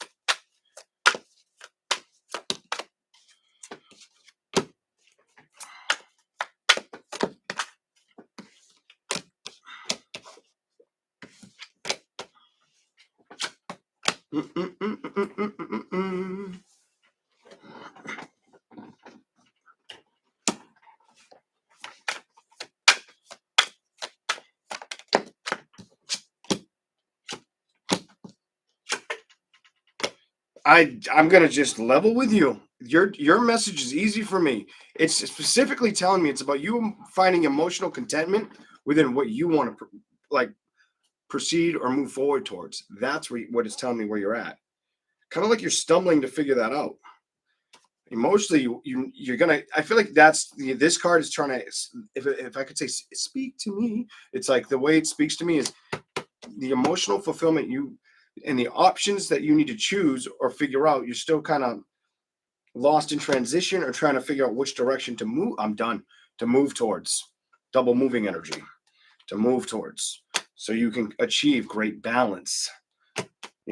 I'm gonna just level with you. Your message is easy for me. It's specifically telling me it's about you finding emotional contentment within what you want to like proceed or move forward towards. That's what it's telling me where you're at. Kind of like you're stumbling to figure that out. Emotionally, you're gonna. I feel like this card is trying to. If I could say, speak to me. It's like the way it speaks to me is the emotional fulfillment you and the options that you need to choose or figure out. You're still kind of lost in transition or trying to figure out which direction to move. I'm done to move towards double moving energy to move towards so you can achieve great balance. You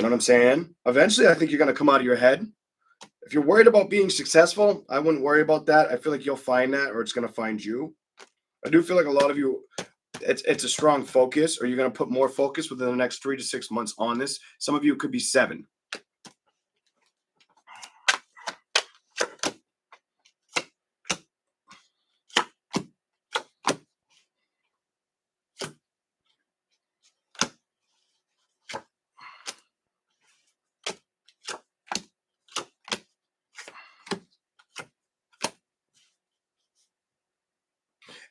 know what I'm saying? Eventually, I think you're going to come out of your head. If you're worried about being successful, I wouldn't worry about that. I feel like you'll find that or it's going to find you. I do feel like a lot of you, it's a strong focus, or you're going to put more focus within the next 3 to 6 months on this. Some of you could be 7.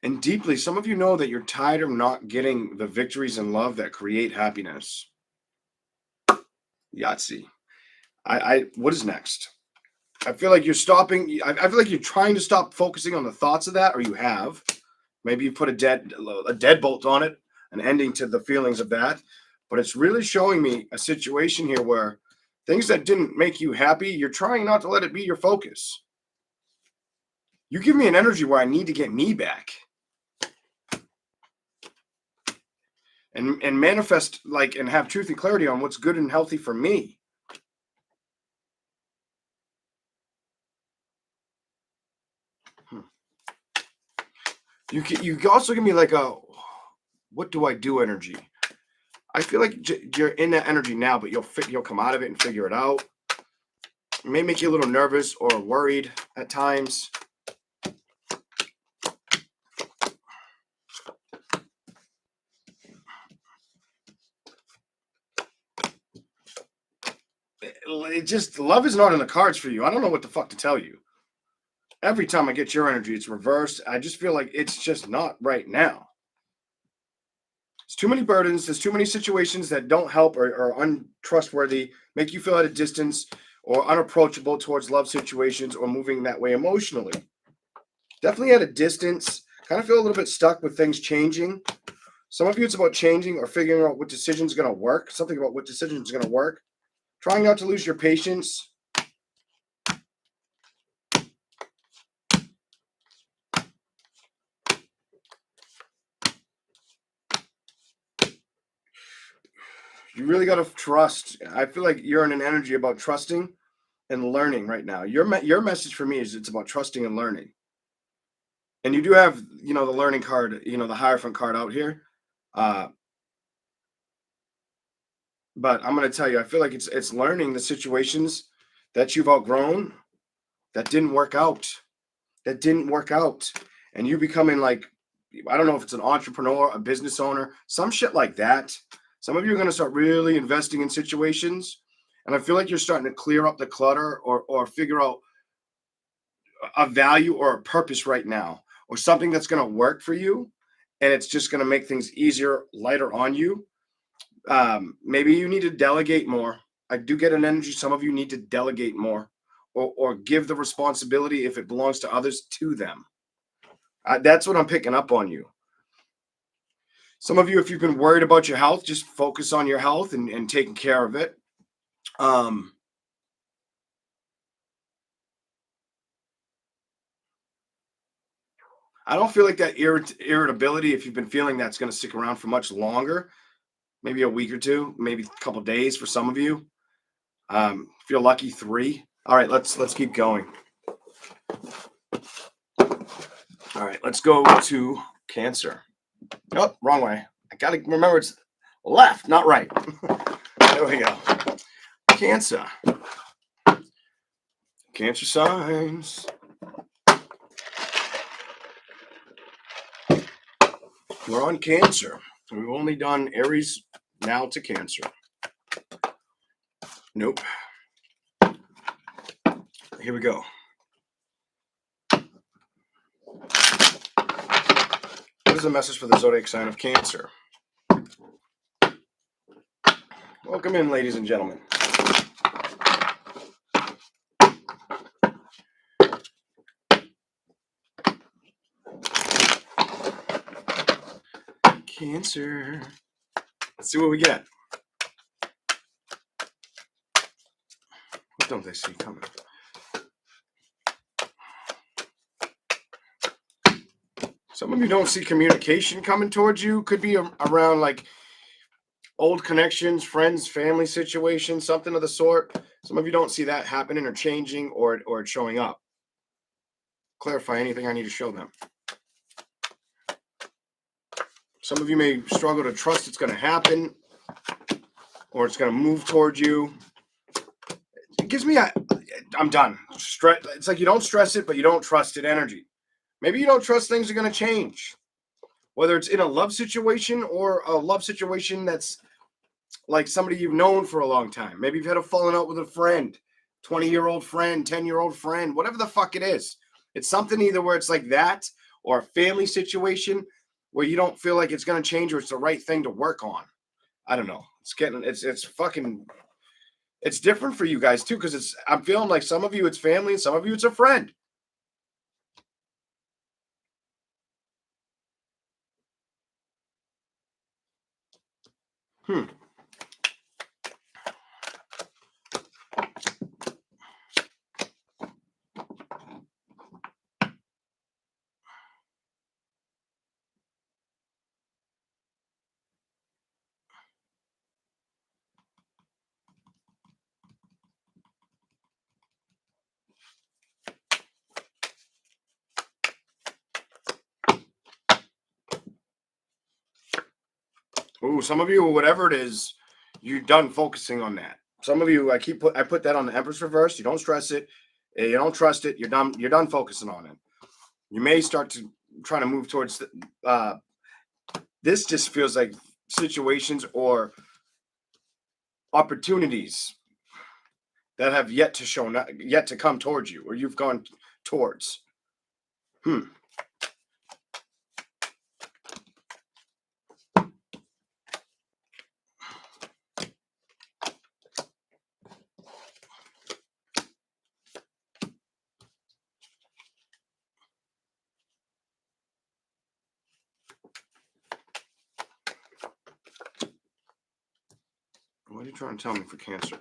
And deeply, some of you know that you're tired of not getting the victories in love that create happiness. Yahtzee. What is next? I feel like you're stopping. I feel like you're trying to stop focusing on the thoughts of that, or you have. Maybe you put a deadbolt on it, an ending to the feelings of that. But it's really showing me a situation here where things that didn't make you happy, you're trying not to let it be your focus. You give me an energy where I need to get me back. And manifest and have truth and clarity on what's good and healthy for me. You also give me like a what do I do energy. I feel like you're in that energy now, but you'll come out of it and figure it out. It may make you a little nervous or worried at times. Love is not in the cards for you. I don't know what the fuck to tell you. Every time I get your energy, it's reversed. I just feel like it's just not right now. There's too many burdens. There's too many situations that don't help or are untrustworthy, make you feel at a distance or unapproachable towards love situations or moving that way emotionally. Definitely at a distance. Kind of feel a little bit stuck with things changing. Some of you, it's about changing or figuring out what decision is going to work. Something about what decision is going to work. Trying not to lose your patience. You really got to trust. I feel like you're in an energy about trusting and learning right now. Your message for me is it's about trusting and learning. And you do have, the learning card, the Hierophant card out here. But I'm going to tell you, I feel like it's learning the situations that you've outgrown that didn't work out. And you becoming like, I don't know if it's an entrepreneur, a business owner, some shit like that. Some of you are going to start really investing in situations. And I feel like you're starting to clear up the clutter or figure out a value or a purpose right now, or something that's going to work for you. And it's just going to make things easier, lighter on you. Maybe you need to delegate more. I do get an energy. Some of you need to delegate more, or give the responsibility if it belongs to others to them. That's what I'm picking up on you. Some of you, if you've been worried about your health, just focus on your health and taking care of it. Um, I don't feel like that irritability, if you've been feeling that's going to stick around for much longer, maybe a week or two, maybe a couple days for some of you. If you're lucky, 3. All right, let's keep going. All right, let's go to Cancer. Oh, wrong way. I gotta remember it's left, not right. There we go. Cancer. Cancer signs. We're on Cancer. We've only done Aries, now to Cancer. Nope. Here we go. What is the message for the zodiac sign of Cancer? Welcome in, ladies and gentlemen. Cancer. Let's see what we get. What don't they see coming? Some of you don't see communication coming towards you. Could be around like old connections, friends, family situations, something of the sort. Some of you don't see that happening or changing or showing up. Clarify anything I need to show them. Some of you may struggle to trust it's going to happen or it's going to move towards you. It gives me I'm done. It's like you don't stress it, but you don't trust it energy. Maybe you don't trust things are going to change, whether it's in a love situation or a love situation that's like somebody you've known for a long time. Maybe you've had a falling out with a friend, 20-year-old friend, 10-year-old friend, whatever the fuck it is. It's something either where it's like that or a family situation where you don't feel like it's going to change or it's the right thing to work on. I don't know. It's different for you guys too, because I'm feeling like some of you it's family and some of you it's a friend. Ooh, some of you, whatever it is, you're done focusing on that. Some of you, I put that on the Empress reverse. You don't stress it. You don't trust it. You're done. You're done focusing on it. You may start to try to move towards. This just feels like situations or opportunities that have yet to come towards you, or you've gone towards. What are you trying to tell me for Cancer?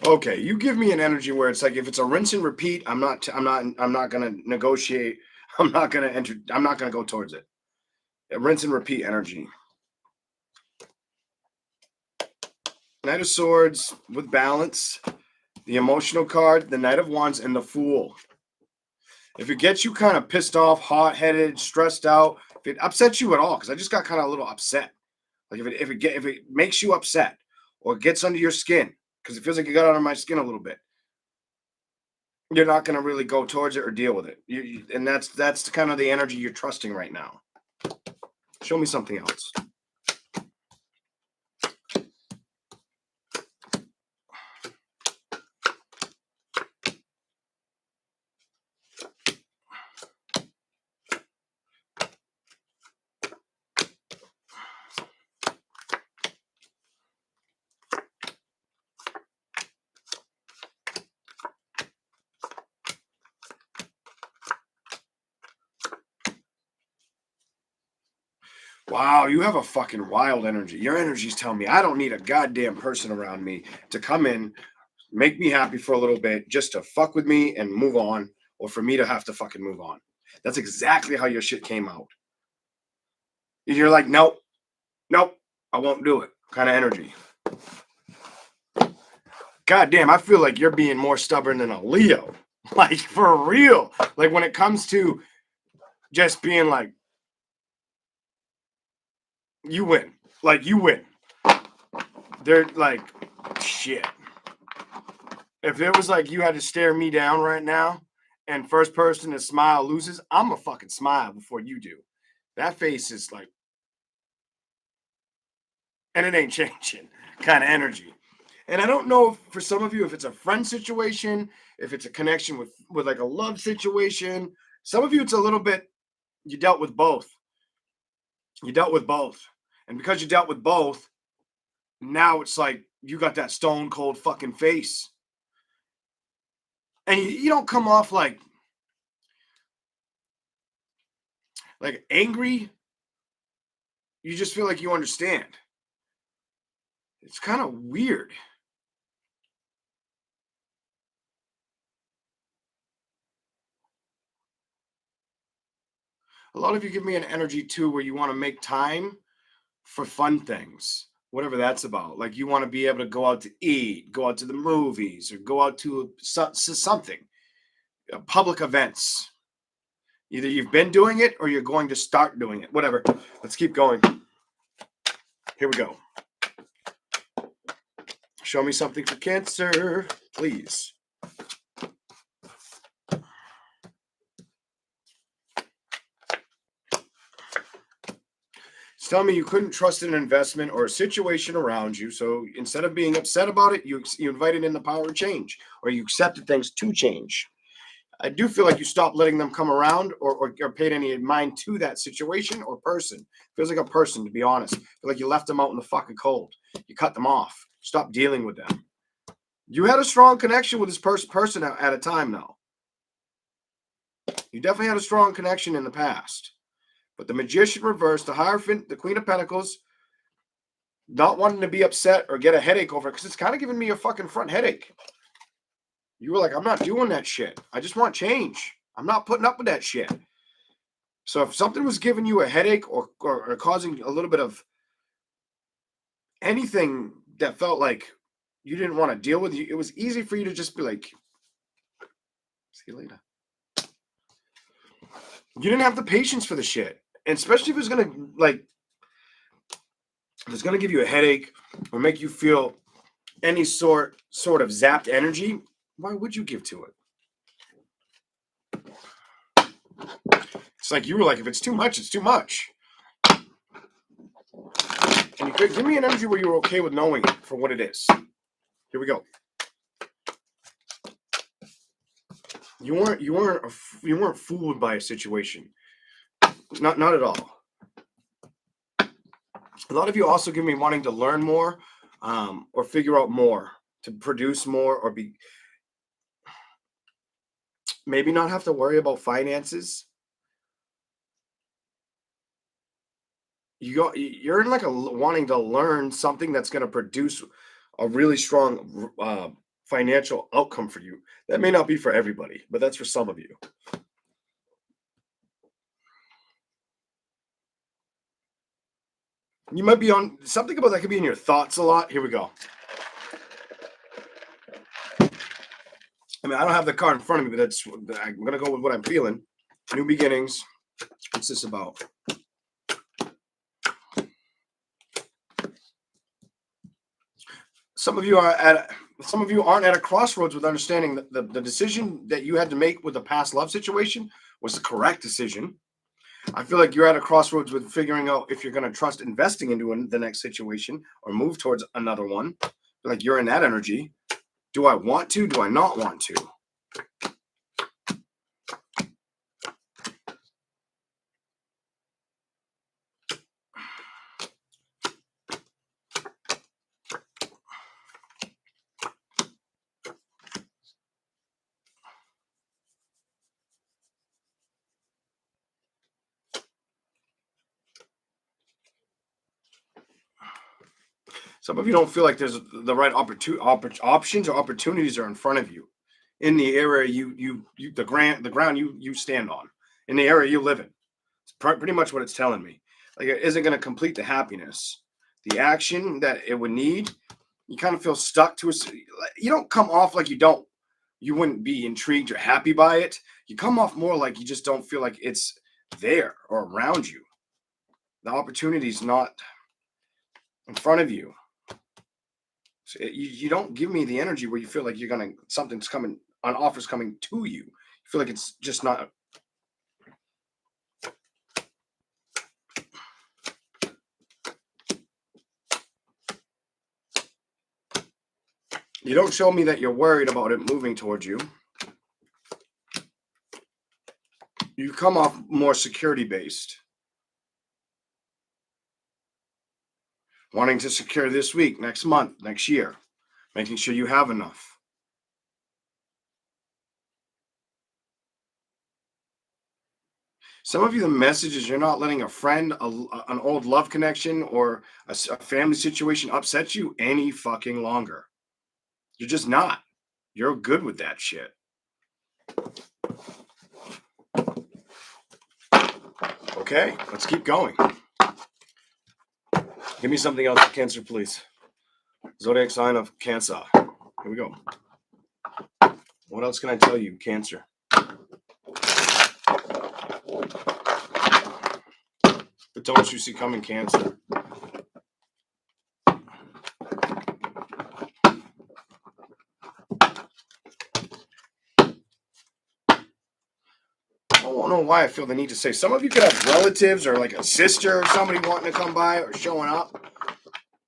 Okay, you give me an energy where it's like if it's a rinse and repeat, I'm not going to negotiate. I'm not going to enter. I'm not going to go towards it. A rinse and repeat energy. Knight of Swords with balance, the emotional card, the Knight of Wands, and the Fool. If it gets you kind of pissed off, hot-headed, stressed out, if it upsets you at all, because I just got kind of a little upset. Like if it makes you upset or gets under your skin, because it feels like it got under my skin a little bit, you're not going to really go towards it or deal with it. And that's kind of the energy you're trusting right now. Show me something else. Wow, you have a fucking wild energy. Your energy's telling me I don't need a goddamn person around me to come in, make me happy for a little bit, just to fuck with me and move on, or for me to have to fucking move on. That's exactly how your shit came out. You're like, nope, nope, I won't do it. Kind of energy. God damn, I feel like you're being more stubborn than a Leo. Like, for real. Like, when it comes to just being like, you win. Like, you win. They're like, shit. If it was like you had to stare me down right now and first person to smile loses, I'm a fucking smile before you do. That face is like, and it ain't changing kind of energy. And I don't know if, for some of you, if it's a friend situation, if it's a connection with like a love situation. Some of you, it's a little bit, you dealt with both. You dealt with both. And because you dealt with both, now it's like you got that stone cold fucking face. And you don't come off like angry. You just feel like you understand. It's kind of weird. A lot of you give me an energy too where you want to make time for fun things, whatever that's about. Like you want to be able to go out to eat, go out to the movies, or go out to something, public events. Either you've been doing it or you're going to start doing it. Whatever. Let's keep going. Here we go. Show me something for Cancer, please. It's telling me you couldn't trust an investment or a situation around you. So instead of being upset about it, you invited in the power of change, or you accepted things to change. I do feel like you stopped letting them come around or paid any mind to that situation or person. Feels like a person, to be honest. Feel like you left them out in the fucking cold. You cut them off. Stop dealing with them. You had a strong connection with this person at a time, though. You definitely had a strong connection in the past. But the Magician reversed, the Hierophant, the Queen of Pentacles, not wanting to be upset or get a headache over it, because it's kind of giving me a fucking front headache. You were like, I'm not doing that shit. I just want change. I'm not putting up with that shit. So if something was giving you a headache or causing a little bit of anything that felt like you didn't want to deal with, it was easy for you to just be like, see you later. You didn't have the patience for the shit. And especially if it's going to, like, if it's going to give you a headache or make you feel any sort of zapped energy, why would you give to it? It's like you were like, if it's too much, it's too much. And you could give me an energy where you're okay with knowing it for what it is. Here we go. You weren't fooled by a situation. Not at all. A lot of you also give me wanting to learn more, or figure out more, to produce more, or be maybe not have to worry about finances. You're in like a wanting to learn something that's going to produce a really strong financial outcome for you. That may not be for everybody, but that's for some of you. You might be on something about that could be in your thoughts a lot. Here we go. I mean, I don't have the card in front of me, but I'm going to go with what I'm feeling. New beginnings. What's this about? Some of you aren't at a crossroads with understanding that the decision that you had to make with the past love situation was the correct decision. I feel like you're at a crossroads with figuring out if you're going to trust investing into the next situation or move towards another one. Like you're in that energy. Do I want to? Do I not want to? Some of you don't feel like there's the right options or opportunities are in front of you in the area the ground you stand on, in the area you live in. It's pretty much what it's telling me. Like it isn't going to complete the happiness, the action that it would need. You kind of feel stuck to you don't come off like you wouldn't be intrigued or happy by it. You come off more like you just don't feel like it's there or around you. The opportunity's not in front of you. So you don't give me the energy where you feel like something's coming, an offer's coming to you. You feel like it's just not. You don't show me that you're worried about it moving towards you. You come off more security based. Wanting to secure this week, next month, next year, making sure you have enough. Some of you, the message is you're not letting a friend, an old love connection, or a family situation upset you any fucking longer. You're just not. You're good with that shit. Okay, let's keep going. Give me something else for Cancer, please. Zodiac sign of Cancer. Here we go. What else can I tell you, Cancer? But don't you see coming, Cancer? I don't know why I feel the need to say. Some of you could have relatives or like a sister or somebody wanting to come by or showing up.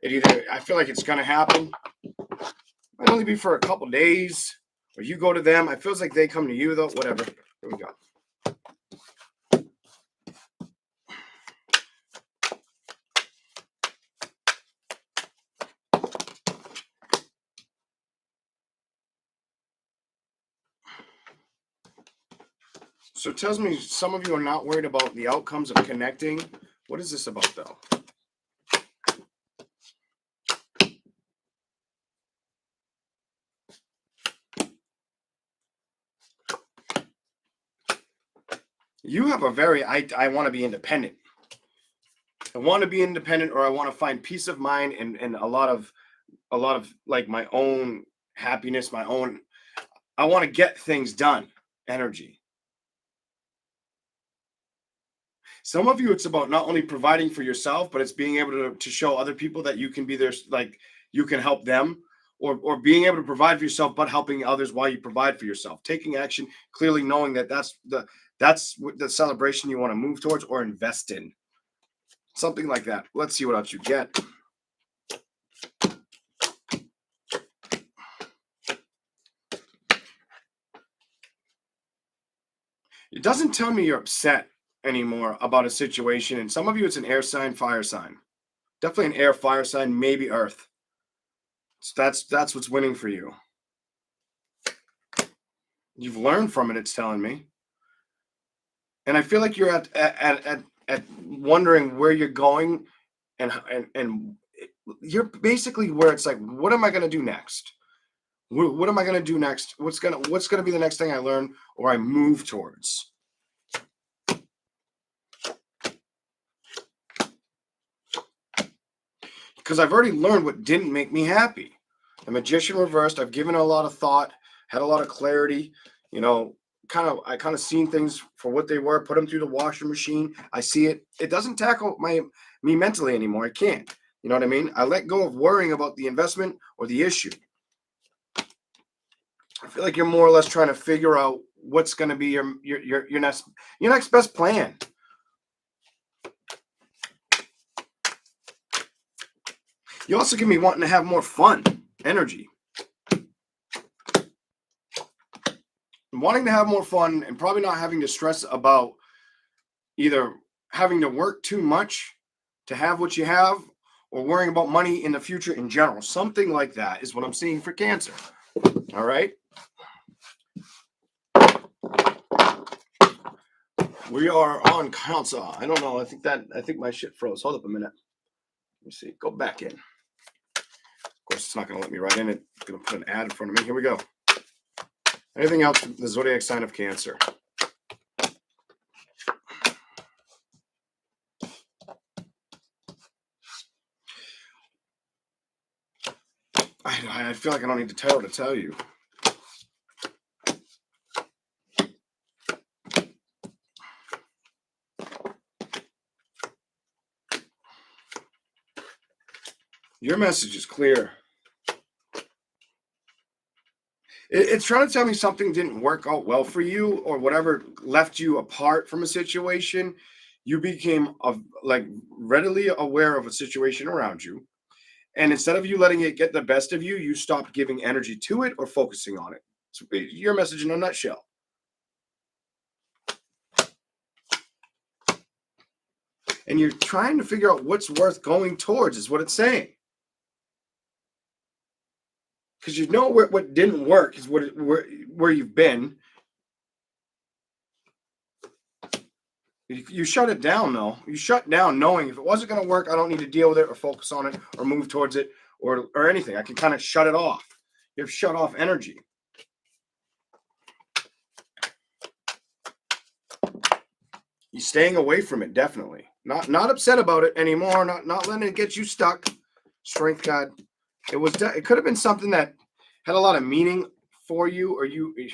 I feel like it's going to happen. It might only be for a couple days. Or you go to them. It feels like they come to you, though. Whatever. Here we go. So it tells me some of you are not worried about the outcomes of connecting. What is this about, though? You have a very, I want to be independent. I want to be independent, or I want to find peace of mind and a lot of like my own happiness, I want to get things done energy. Some of you, it's about not only providing for yourself, but it's being able to show other people that you can be there, like you can help them, or being able to provide for yourself, but helping others while you provide for yourself. Taking action, clearly knowing that that's the celebration you want to move towards or invest in. Something like that. Let's see what else you get. It doesn't tell me you're upset anymore about a situation. And some of you, it's an air sign, fire sign. Definitely an air, fire sign, maybe earth. So that's what's winning for you. You've learned from it, it's telling me. And I feel like you're at wondering where you're going, and you're basically where it's like, what am I going to do next? What am I going to do next? What's going to be the next thing I learn or I move towards? Because I've already learned what didn't make me happy. The Magician reversed. I've given it a lot of thought, had a lot of clarity. I kind of seen things for what they were. Put them through the washer machine. I see it. It doesn't tackle me mentally anymore. I can't. You know what I mean? I let go of worrying about the investment or the issue. I feel like you're more or less trying to figure out what's going to be your next best plan. You also give me wanting to have more fun, energy. Wanting to have more fun and probably not having to stress about either having to work too much to have what you have or worrying about money in the future in general. Something like that is what I'm seeing for Cancer. All right. We are on Cancer. I don't know. I think my shit froze. Hold up a minute. Let me see. Go back in. It's not going to let me write in it. I'm going to put an ad in front of me. Here we go. Anything else from the zodiac sign of Cancer? I feel like I don't need to tell you. Your message is clear. It's trying to tell me something didn't work out well for you, or whatever left you apart from a situation. You became like readily aware of a situation around you, and instead of you letting it get the best of you, you stopped giving energy to it or focusing on it. It's your message in a nutshell. And you're trying to figure out what's worth going towards, is what it's saying. Because you know what didn't work is where you've been. You shut it down, though. You shut down knowing if it wasn't going to work, I don't need to deal with it or focus on it or move towards it or anything. I can kind of shut it off. You've shut off energy. You're staying away from it, definitely. Not upset about it anymore. Not letting it get you stuck. Strength card. It could have been something that had a lot of meaning for you, or it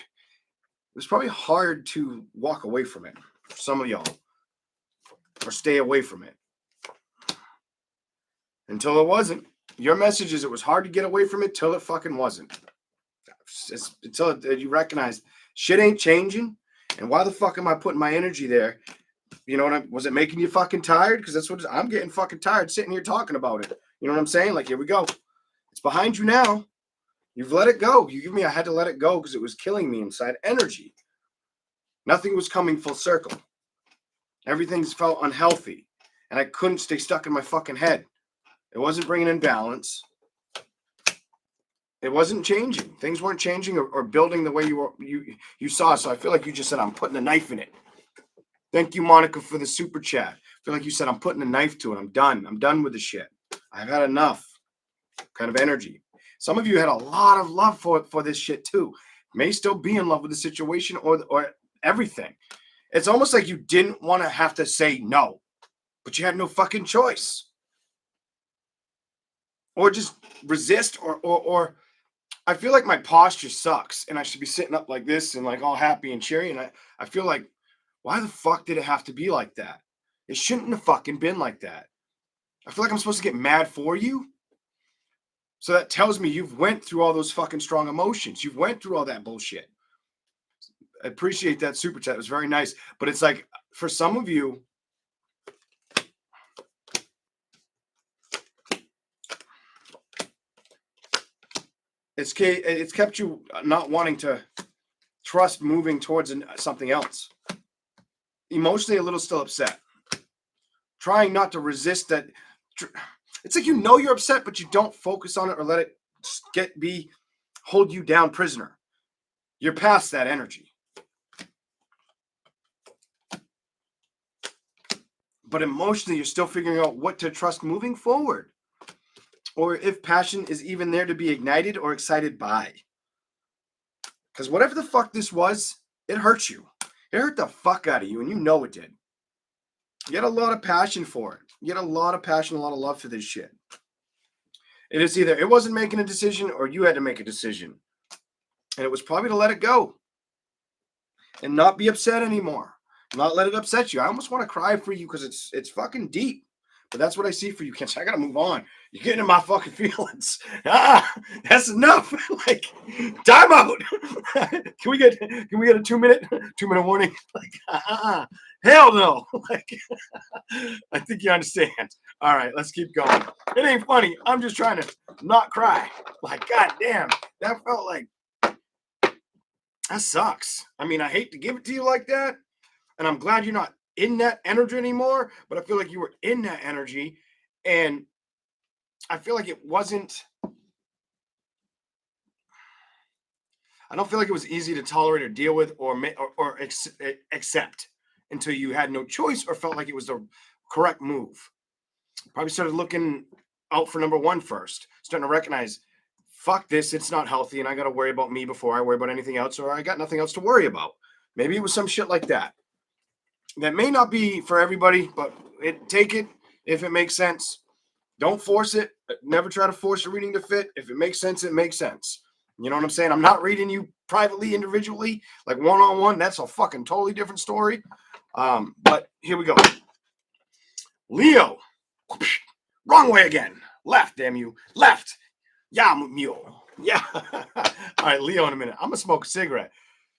was probably hard to walk away from it for some of y'all, or stay away from it until it wasn't. Your message is it was hard to get away from it till it fucking wasn't. Until you recognize shit ain't changing, and why the fuck am I putting my energy there? You know what? Was it making you fucking tired? Because that's what I'm getting fucking tired sitting here talking about it. You know what I'm saying? Like, here we go. It's behind you now. You've let it go. I had to let it go because it was killing me inside. Energy. Nothing was coming full circle. Everything felt unhealthy. And I couldn't stay stuck in my fucking head. It wasn't bringing in balance. It wasn't changing. Things weren't changing or building the way you saw. So I feel like you just said, I'm putting a knife in it. Thank you, Monica, for the super chat. I feel like you said, I'm putting a knife to it. I'm done. I'm done with the shit. I've had enough kind of energy. Some of you had a lot of love for this shit too. May still be in love with the situation or everything. It's almost like you didn't want to have to say no, but you had no fucking choice. Or just resist or I feel like my posture sucks and I should be sitting up like this and like all happy and cheery. And I feel like, why the fuck did it have to be like that? It shouldn't have fucking been like that. I feel like I'm supposed to get mad for you. So that tells me you've went through all those fucking strong emotions. You've went through all that bullshit. I appreciate that super chat. It was very nice. But it's like, for some of you, it's kept you not wanting to trust moving towards something else. Emotionally a little still upset. Trying not to resist that. It's like you're upset, but you don't focus on it or let it hold you down prisoner. You're past that energy. But emotionally, you're still figuring out what to trust moving forward. Or if passion is even there to be ignited or excited by. Because whatever the fuck this was, it hurt you. It hurt the fuck out of you, and you know it did. You had a lot of passion for it. You had a lot of passion, a lot of love for this shit. It is either it wasn't making a decision or you had to make a decision. And it was probably to let it go. And not be upset anymore. Not let it upset you. I almost want to cry for you because it's fucking deep. But that's what I see for you, Ken. I gotta move on. You're getting in my fucking feelings. That's enough. Like, time out. Can we get a 2-minute warning? Like, hell no. Like, I think you understand. All right, let's keep going. It ain't funny. I'm just trying to not cry. Like, goddamn, that felt like that sucks. I mean, I hate to give it to you like that, and I'm glad you're not in that energy anymore, but I feel like you were in that energy, and I feel like it wasn't, I don't feel like it was easy to tolerate or deal with or accept until you had no choice or felt like it was the correct move. Probably started looking out for number one first, starting to recognize fuck this, it's not healthy, and I got to worry about me before I worry about anything else, or I got nothing else to worry about. Maybe it was some shit like that. That may not be for everybody, but take it if it makes sense. Don't force it. Never try to force a reading to fit. If it makes sense, it makes sense. You know what I'm saying? I'm not reading you privately, individually, like one-on-one. That's a fucking totally different story. But here we go. Leo. Wrong way again. Left, damn you. Left. Yeah, mule. Yeah. All right, Leo in a minute. I'm going to smoke a cigarette.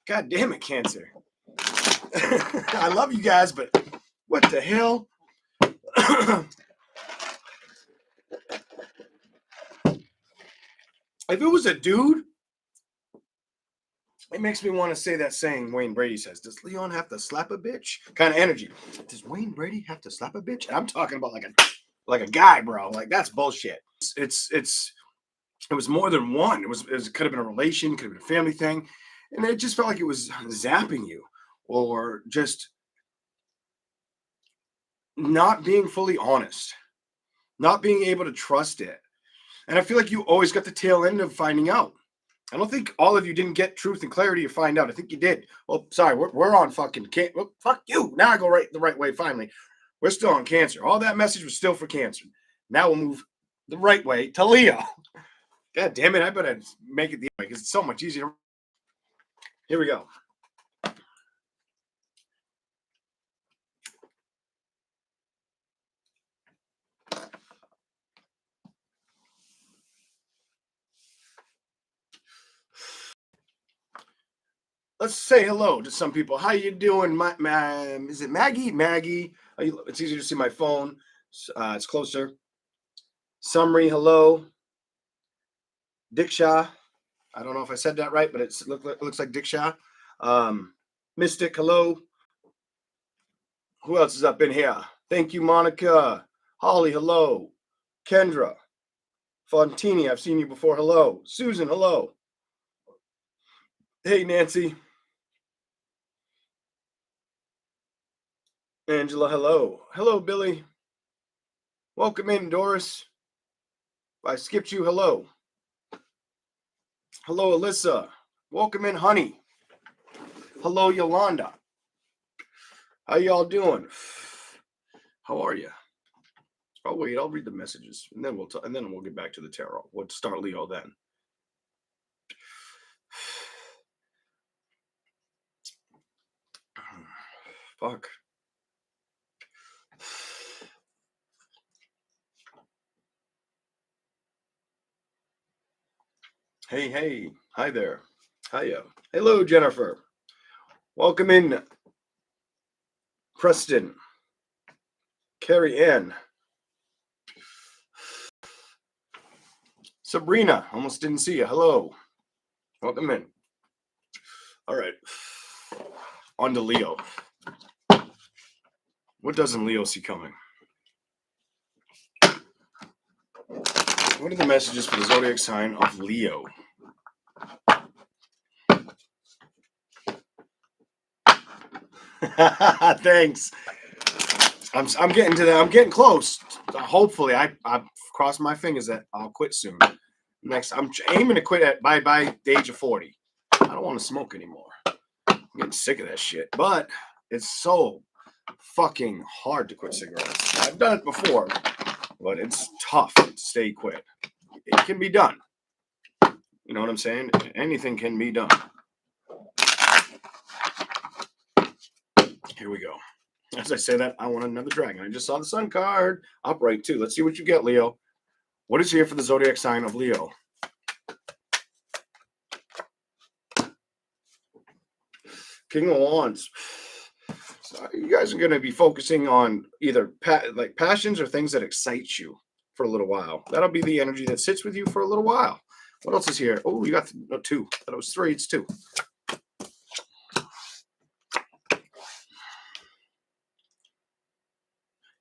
God damn it, Cancer. I love you guys, but what the hell? If it was a dude, it makes me want to say that saying Wayne Brady says, does Leon have to slap a bitch? Kind of energy. Does Wayne Brady have to slap a bitch? And I'm talking about like a guy, bro. Like, that's bullshit. It was more than one. It could have been a relation, could have been a family thing. And it just felt like it was zapping you or just not being fully honest, not being able to trust it. And I feel like you always got the tail end of finding out. I don't think all of you didn't get truth and clarity to find out. I think you did. Well, sorry, we're on fucking well, fuck you. Now I go the right way finally. We're still on Cancer. All that message was still for Cancer. Now we'll move the right way to Leo. God damn it, I better make it the way because it's so much easier. Here we go. Let's say hello to some people. How you doing? Is it Maggie? Maggie. It's easier to see my phone. It's closer. Summary, hello. Diksha. I don't know if I said that right, but it looks like Diksha. Mystic, hello. Who else is up in here? Thank you, Monica. Holly, hello. Kendra. Fontini, I've seen you before. Hello. Susan, hello. Hey, Nancy. Angela, hello. Hello, Billy. Welcome in, Doris. If I skipped you, hello. Hello, Alyssa. Welcome in, honey. Hello, Yolanda. How y'all doing? How are you? Oh wait, I'll read the messages, and then we'll get back to the tarot. We'll start Leo then. Fuck. Hey, hi there. Hiya. Hello, Jennifer. Welcome in, Preston. Carrie Ann. Sabrina, almost didn't see you. Hello. Welcome in. All right. On to Leo. What doesn't Leo see coming? What are the messages for the zodiac sign of Leo? Thanks. I'm getting to that. I'm getting close. Hopefully, I cross my fingers that I'll quit soon. Next, I'm aiming to quit by the age of 40. I don't want to smoke anymore. I'm getting sick of that shit. But it's so fucking hard to quit cigarettes. I've done it before, but it's tough to stay quit. It can be done. You know what I'm saying? Anything can be done. Here we go. As I say that, I want another dragon. I just saw the sun card. Upright, too. Let's see what you get, Leo. What is here for the zodiac sign of Leo? King of Wands. So you guys are going to be focusing on either passions or things that excite you for a little while. That'll be the energy that sits with you for a little while. What else is here? Oh, you got two. I thought it was three. It's two.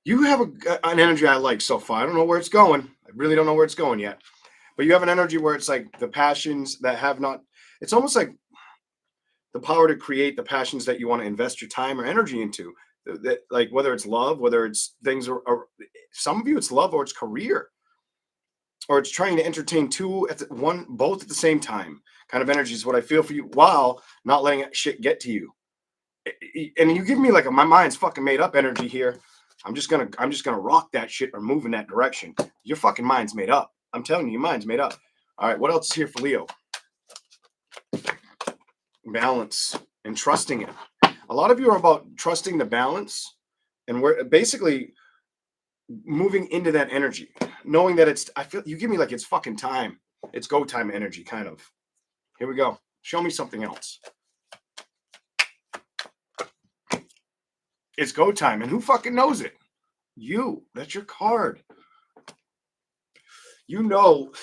You have an energy I like so far. I don't know where it's going. I really don't know where it's going yet. But you have an energy where it's like the passions that have not, it's almost like the power to create the passions that you want to invest your time or energy into. That, like, whether it's love, whether it's things, or some of you it's love or it's career. or it's trying to entertain both at the same time. Kind of energy is what I feel for you, while not letting shit get to you. And you give me like my mind's fucking made up energy here. I'm just gonna rock that shit or move in that direction. Your fucking mind's made up. I'm telling you, your mind's made up. All right, what else is here for Leo? Balance and trusting it. A lot of you are about trusting the balance, and we're basically moving into that energy, knowing that I feel you give me like it's fucking time. It's go time energy, kind of. Here we go. Show me something else. It's go time, and who fucking knows it? You. That's your card. You know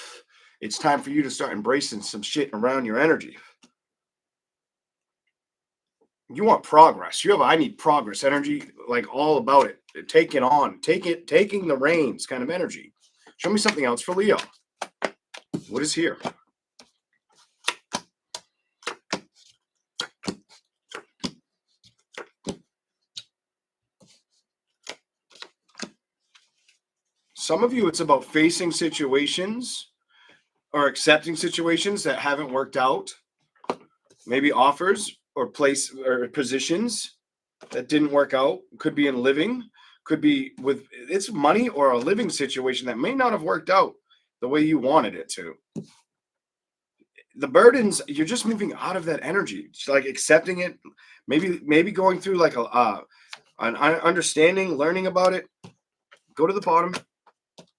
it's time for you to start embracing some shit around your energy. You want progress. You have I need progress energy, like all about it. Taking the reins kind of energy. Show me something else for Leo. What is here? Some of you, it's about facing situations or accepting situations that haven't worked out. Maybe offers or place or positions that didn't work out. Could be in living, could be with it's money or a living situation that may not have worked out the way you wanted it to. The burdens, you're just moving out of that energy. It's like accepting it, maybe going through like an understanding, learning about it. Go to the bottom.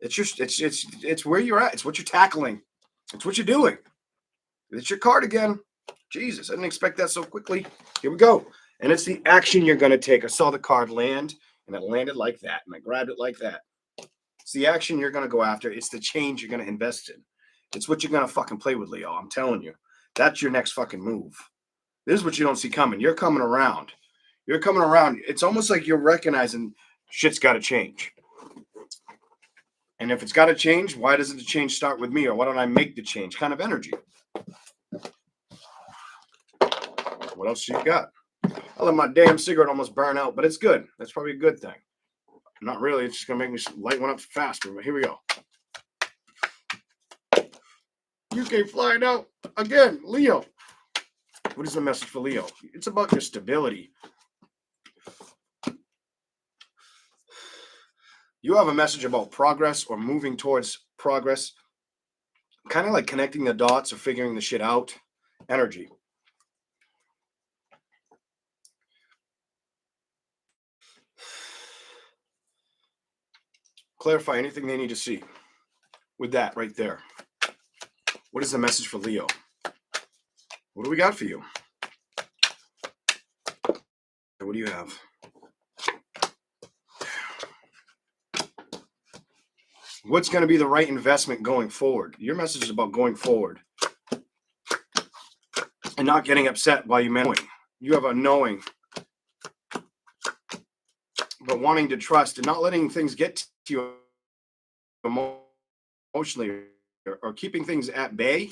It's where you're at. It's what you're tackling. It's what you're doing. It's your card again. Jesus, I didn't expect that so quickly. Here we go. And it's the action you're going to take. I saw the card land, and it landed like that, and I grabbed it like that. It's the action you're going to go after. It's the change you're going to invest in. It's what you're going to fucking play with, Leo. I'm telling you. That's your next fucking move. This is what you don't see coming. You're coming around. You're coming around. It's almost like you're recognizing shit's got to change. And if it's got to change, why doesn't the change start with me? Or why don't I make the change? Kind of energy. What else you got? I let my damn cigarette almost burn out, but it's good. That's probably a good thing. Not really. It's just going to make me light one up faster. But here we go. You came flying out again, Leo. What is the message for Leo? It's about your stability. You have a message about progress or moving towards progress. Kind of like connecting the dots or figuring the shit out. Energy. Clarify anything they need to see. With that right there. What is the message for Leo? What do we got for you? What do you have? What's going to be the right investment going forward? Your message is about going forward and not getting upset while you knowing. You have a knowing, but wanting to trust and not letting things get to you emotionally or keeping things at bay.